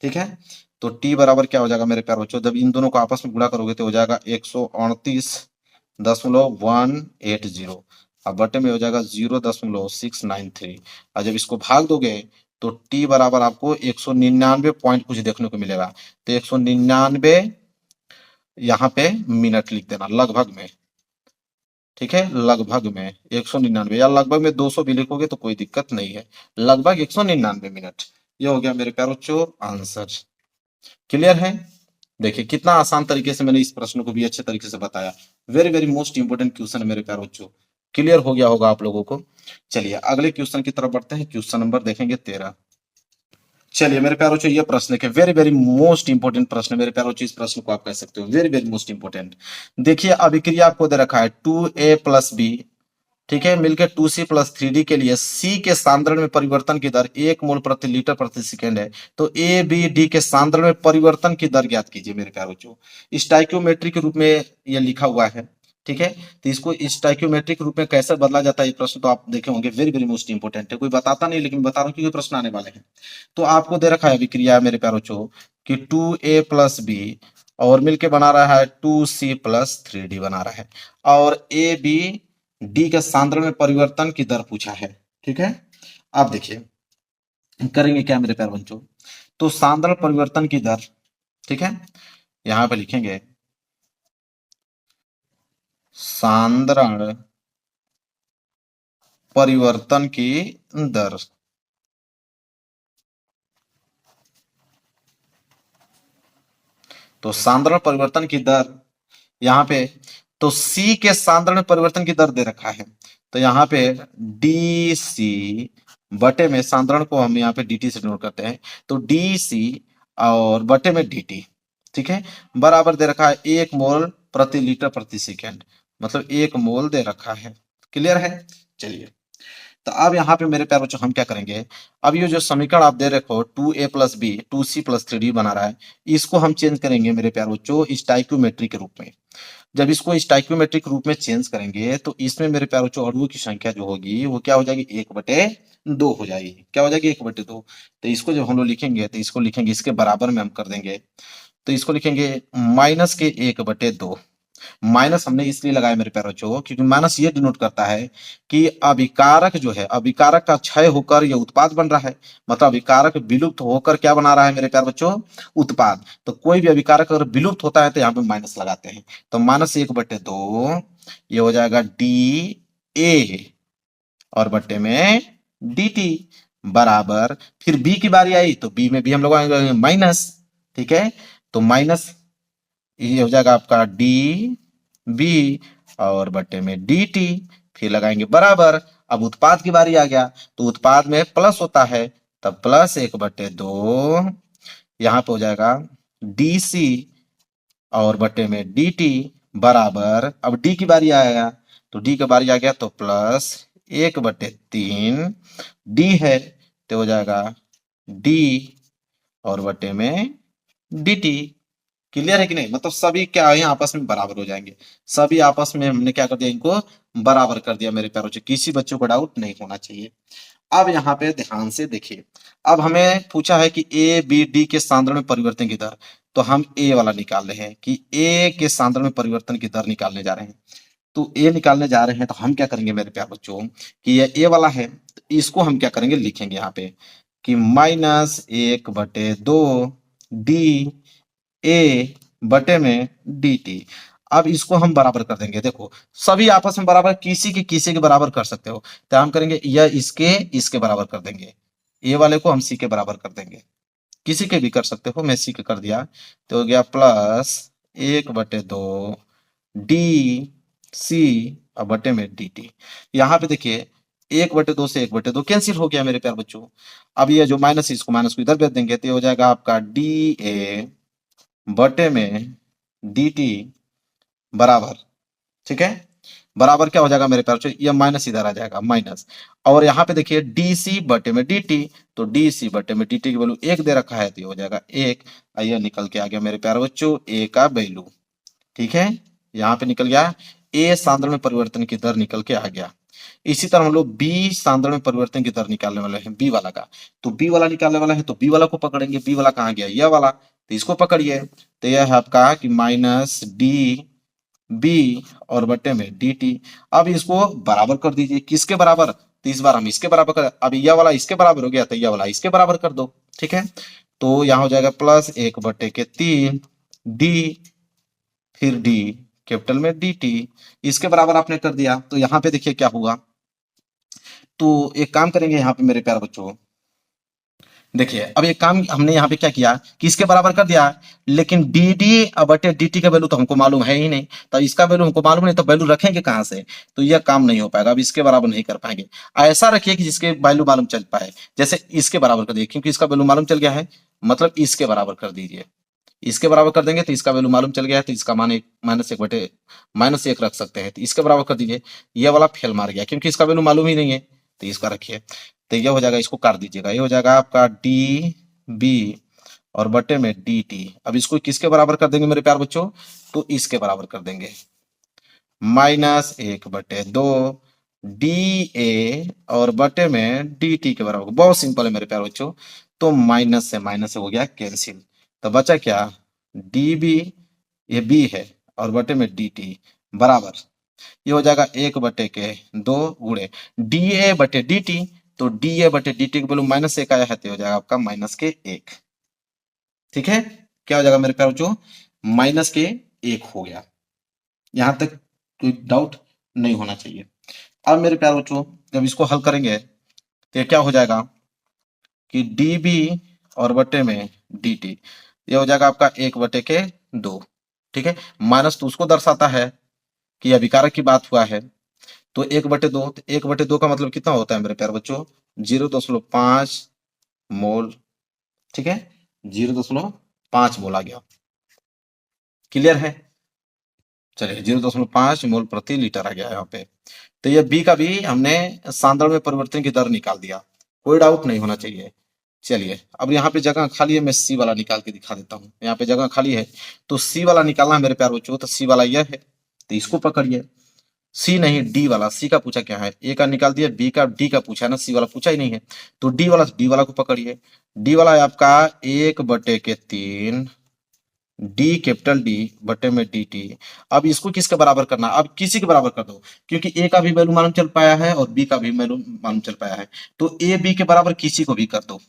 ठीक है, तो टी बराबर क्या हो जाएगा मेरे प्यार बच्चों, जब इन दोनों को आपस में गुणा करोगे तो हो जाएगा 138.180 और बटे में हो जाएगा 0.693। और जब इसको भाग दोगे तो टी बराबर आपको 199 पॉइंट कुछ देखने को मिलेगा, तो 199 यहाँ पे मिनट लिख देना लगभग में। ठीक है, लगभग में 199 या लगभग में 200 भी लिखोगे तो कोई दिक्कत नहीं है, लगभग 199 मिनट। ये हो गया मेरे प्यारे बच्चों आंसर। क्लियर है? देखिए कितना आसान तरीके से मैंने इस प्रश्न को भी अच्छे तरीके से बताया। Very very most important question है मेरे प्यारे बच्चों। क्लियर हो गया होगा आप लोगों को। चलिए अगले क्वेश्चन की तरफ बढ़ते हैं, क्वेश्चन नंबर देखेंगे 13। चलिए मेरे प्यारे बच्चों, ये प्रश्न देखिए, वेरी वेरी मोस्ट इंपोर्टेंट प्रश्न है मेरे प्यारे बच्चों। इस प्रश्न को आप कह सकते हो वेरी वेरी मोस्ट इंपोर्टेंट। देखिए अभिक्रिया आपको दे रखा है 2A+B, ठीक है, मिलकर 2C+3D के लिए C के सांद्रण में परिवर्तन की दर 1 मोल प्रति लीटर प्रति सेकेंड है। तो A, B, D के सांद्रण में परिवर्तन की दर ज्ञात कीजिए मेरे प्यारे बच्चों। स्टाइक्योमेट्री के रूप में यह लिखा हुआ है। ठीक है, तो इसको स्टाइक्योमेट्रिक रूप में कैसे बदला जाता है, ये प्रश्न तो आप देखे होंगे, वेरी वेरी मोस्ट इंपोर्टेंट है। कोई बताता नहीं लेकिन बता रहा हूँ क्योंकि प्रश्न आने वाले हैं। तो आपको दे रखा है अभिक्रिया मेरे प्यारे बच्चों कि 2A+B और मिलके बना रहा है 2c+3d बना रहा है। और ए बी डी के सांद्रण में परिवर्तन की दर पूछा है। ठीक है, अब देखिए करेंगे क्या मेरे प्यारे बच्चों। तो सांद्रण परिवर्तन की दर, ठीक है, यहां पे लिखेंगे सांद्रण परिवर्तन की दर। तो सांद्रण परिवर्तन की दर यहाँ पे, तो C के सांद्रण परिवर्तन की दर दे रखा है, तो यहाँ पे डी सी बटे में, सांद्रण को हम यहाँ पे dt से नोट करते हैं, तो डी सी और बटे में dt, ठीक है, बराबर दे रखा है 1 मोल प्रति लीटर प्रति सेकेंड, मतलब 1 मोल दे रखा है। क्लियर है? चलिए, तो अब यहाँ पे मेरे प्यारे बच्चों हम क्या करेंगे, अब ये जो समीकरण आप दे रखे हो 2a+b 2c+3d बना रहा है, इसको हम चेंज करेंगे मेरे प्यारे बच्चों स्टाइक्योमेट्री के रूप में। जब इसको स्टाइक्योमेट्री के रूप में चेंज करेंगे तो इसमें मेरे प्यारे बच्चों अणुओं की संख्या जो होगी वो क्या हो जाएगी, 1/2 हो जाएगी। क्या हो जाएगी, 1/2। तो इसको जब हम लोग लिखेंगे तो इसको लिखेंगे इसके बराबर में हम कर देंगे, तो इसको लिखेंगे -1/2। माइनस हमने इसलिए लगाया मेरे प्यारे बच्चों क्योंकि माइनस ये डिनोट करता है कि अभिकारक जो है, अभिकारक का क्षय होकर ये उत्पाद बन रहा है, मतलब अभिकारक विलुप्त होकर क्या बना रहा है मेरे प्यारे बच्चों, उत्पाद। तो कोई भी अभिकारक अगर विलुप्त होता है तो यहाँ पे माइनस लगाते हैं, तो -1/2 ये हो जाएगा डी ए और बट्टे में डी टी बराबर, फिर बी की बारी आई तो बी में भी हम लोग आएंगे माइनस, ठीक है, तो माइनस ये हो जाएगा आपका डी बी और बट्टे में डी टी, फिर लगाएंगे बराबर। अब उत्पाद की बारी आ गया, तो उत्पाद में प्लस होता है, तब +1/2 यहाँ पे हो जाएगा डी सी और बट्टे में डी टी बराबर, अब डी की बारी आएगा, तो डी की बारी आ गया तो +1/3 डी है, तो हो जाएगा डी और बट्टे में डी टी। क्लियर है कि नहीं, मतलब सभी क्या है आपस में बराबर हो जाएंगे, सभी आपस में हमने क्या कर दिया, इनको बराबर कर दिया मेरे प्यारों से, किसी बच्चों को डाउट नहीं होना चाहिए। अब यहाँ पे ध्यान से देखिए, अब हमें पूछा है कि ए बी डी के सांद्रण में परिवर्तन की दर, तो हम ए वाला निकाल रहे हैं कि ए के सांद्रण में परिवर्तन की दर निकालने जा रहे हैं। तो ए निकालने जा रहे हैं तो हम क्या करेंगे मेरे प्यारे बच्चों कि ये ए वाला है, तो इसको हम क्या करेंगे, लिखेंगे यहाँ पे कि -1/2 डी ए बटे में डी टी। अब इसको हम बराबर कर देंगे, देखो सभी आपस में बराबर, किसी के बराबर कर सकते हो, तो हम करेंगे यह इसके बराबर कर देंगे, ए वाले को हम सी के बराबर कर देंगे, किसी के भी कर सकते हो, मैं सी के कर दिया, तो हो गया +1/2 डी सी और बटे में डी टी। यहाँ पे देखिए 1/2 से 1/2 कैंसिल हो गया मेरे प्यार बच्चों। अब ये जो माइनस, इसको माइनस को इधर भेज देंगे, तो ये हो जाएगा आपका डी ए बटे में डी टी बराबर, ठीक है, बराबर क्या हो जाएगा मेरे प्यार बच्चों, ये माइनस इधर आ जाएगा माइनस, और यहाँ पे देखिए डी सी बटे में डी टी, तो डी सी बटे में डी टी की वैल्यू 1 दे रखा है, तो ये हो जाएगा 1। आइए निकल के आ गया मेरे प्यारे बच्चों ए का वैल्यू, ठीक है, यहाँ पे निकल गया ए सांद्रण में परिवर्तन की दर निकल के आ गया। इसी तरह हम लोग बी सांद्रण में परिवर्तन की दर निकालने वाले हैं, बी वाला का, तो बी वाला निकालने वाला है तो बी वाला को पकड़ेंगे, बी वाला कहाँ गया, यह वाला, तो इसको पकड़िए, तो यह है आपका कि -डी बी और बटे में डी टी। अब इसको बराबर कर दीजिए, किसके बराबर, तो इस बार हम इसके बराबर कर, अब यह वाला इसके बराबर हो गया तो यह वाला इसके बराबर कर दो, ठीक है, तो यहाँ हो जाएगा +1/3 डी, फिर डी कैपिटल में डी टी, इसके बराबर आपने कर दिया, तो यहाँ पे देखिए क्या हुआ, तो एक काम करेंगे यहाँ पे मेरे प्यारे बच्चों, देखिए अब एक काम हमने यहाँ पे क्या किया कि इसके बराबर कर दिया, लेकिन डी डी बटे डी टी का वैल्यू तो हमको मालूम है ही नहीं, तो इसका वैल्यू हमको मालूम नहीं, तो वैल्यू रखेंगे कहाँ से, तो यह काम नहीं हो पाएगा, अब इसके बराबर नहीं कर पाएंगे। ऐसा रखिए कि जिसके वैल्यू मालूम चल पाए, जैसे इसके बराबर कर दिए क्योंकि इसका वैल्यू मालूम चल गया है, मतलब इसके बराबर कर दीजिए, इसके बराबर कर देंगे तो इसका वैल्यू मालूम चल गया है, तो इसका मान -1 रख सकते हैं, तो इसके बराबर कर दीजिए, यह वाला फेल मार गया क्योंकि इसका वैल्यू मालूम ही नहीं है, तो इसका रखिए, तो यह हो जाएगा, इसको काट दीजिएगा, ये हो जाएगा आपका डी बी और बटे में डी टी। अब इसको किसके बराबर कर देंगे मेरे प्यार बच्चों, तो इसके बराबर कर देंगे, -1/2 डी ए और बटे में डी टी के बराबर, बहुत सिंपल है मेरे प्यार बच्चों, तो माइनस से हो गया कैंसिल, तो बचा क्या, डी बी ये बी है और बटे में डी टी बराबर ये हो जाएगा 1/2 गुणे डी ए बटे डी टी। तो डी ए बटे डी टी की वैल्यू -1 आया है तो हो जाएगा आपका -1। ठीक है, क्या हो जाएगा मेरे प्यारे बच्चों, -1 हो गया। यहां तक कोई डाउट नहीं होना चाहिए। अब मेरे प्यारे बच्चों जब इसको हल करेंगे तो ये क्या हो जाएगा कि डी बी और बटे में डी टी ये हो जाएगा आपका 1/2। ठीक है, माइनस तो उसको दर्शाता है कि अभिकारक की बात हुआ है, तो 1/2, तो 1/2 का मतलब कितना होता है मेरे प्यारे बच्चों, 0.5 मोल। ठीक है, 0.5 मोल आ गया। क्लियर है, चलिए 0.5 मोल प्रति लीटर आ गया यहाँ पे। तो ये बी का भी हमने सांद्रण में परिवर्तन की दर निकाल दिया, कोई डाउट नहीं होना चाहिए। चलिए अब यहाँ पे जगह खाली है, मैं सी वाला निकाल के दिखा देता हूँ। यहाँ पे जगह खाली है तो सी वाला निकालना है मेरे प्यारे बच्चों। तो सी वाला यह है तो इसको पकड़िए, सी नहीं डी वाला, सी का पूछा क्या है, ए का निकाल दिया, बी का डी का पूछा है ना, सी वाला पूछा ही नहीं है। तो डी वाला को पकड़िए। डी वाला है आपका 1/3 डी कैपिटल डी बटे में डी टी। अब इसको किसके बराबर करना, अब किसी के बराबर कर दो, क्योंकि ए का भी वैल्यू मालूम चल पाया है और बी का भी वैल्यू मालूम चल पाया है। तो ए बी के बराबर किसी को भी कर दो।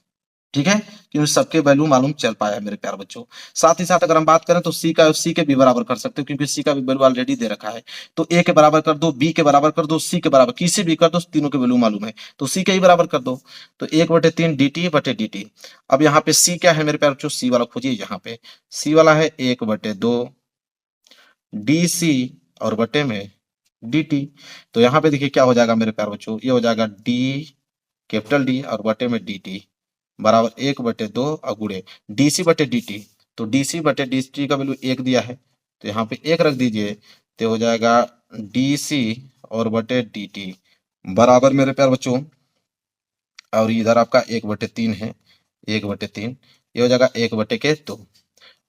ठीक है, क्योंकि सबके वैल्यू मालूम चल पाया है मेरे प्यारे बच्चों। साथ ही साथ अगर हम बात करें तो सी के भी बराबर कर सकते हो, क्योंकि सी का भी वैल्यू ऑलरेडी दे रखा है। तो ए के बराबर कर दो, बी के बराबर कर दो, सी के बराबर किसी भी कर दो, तीनों के वैल्यू मालूम है तो सी के ही बराबर कर दो। तो 1/3 डी टी बटे डी टी। अब यहाँ पे सी क्या है मेरे प्यारे बच्चों, सी वाला खोजिए। यहाँ पे सी वाला है 1/2 डी सी और बटे में डी टी। तो यहाँ पे देखिए क्या हो जाएगा मेरे प्यारे बच्चों, ये हो जाएगा डी कैपिटल डी और बटे में डी टी बराबर 1/2 अगुड़े डीसी बटे dt। तो डीसी बटे dt का वैल्यू 1 दिया है तो यहाँ पे 1 रख दीजिए, तो हो जाएगा डीसी और बटे dt बराबर मेरे प्यारे बच्चों, और इधर आपका 1/3 है, 1/3 ये हो जाएगा 1/2।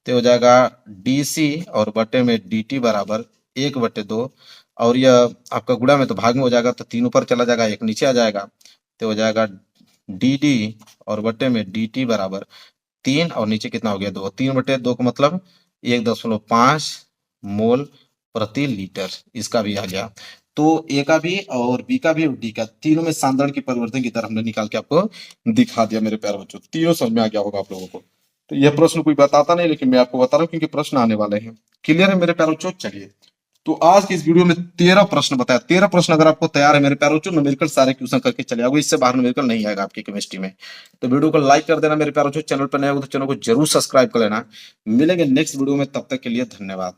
तो हो जाएगा डीसी और बटे में dt बराबर 1/2, और यह आपका गुणा में तो भाग में हो जाएगा, तो 3 ऊपर चला जाएगा, 1 नीचे आ जाएगा। तो हो जाएगा डी डी और बटे में डी टी बराबर 3 और नीचे कितना हो गया 2, 3/2 का मतलब 1.5 मोल प्रति लीटर, इसका भी आ गया। तो ए का भी और बी का भी और डी का तीनों में सांद्रण की परिवर्तन की दर हमने निकाल के आपको दिखा दिया मेरे प्यारे बच्चों। तीनों समझ में आ गया होगा आप लोगों को। तो यह प्रश्न कोई बताता नहीं, लेकिन मैं आपको बता रहा हूँ क्योंकि प्रश्न आने वाले हैं। क्लियर है मेरे प्यारे बच्चों, चलिए तो आज की इस वीडियो में 13 प्रश्न बताया। 13 प्रश्न अगर आपको तैयार है मेरे प्यारे बच्चों, न्यूमेरिकल सारे क्वेश्चन करके चले आओगे, इससे बाहर न्यूमेरिकल नहीं आएगा आपकी केमिस्ट्री में। तो वीडियो को लाइक कर देना मेरे प्यारे बच्चों, चैनल पर नए हो तो चैनल को जरूर सब्सक्राइब कर लेना। मिलेंगे नेक्स्ट वीडियो में, तब तक के लिए धन्यवाद।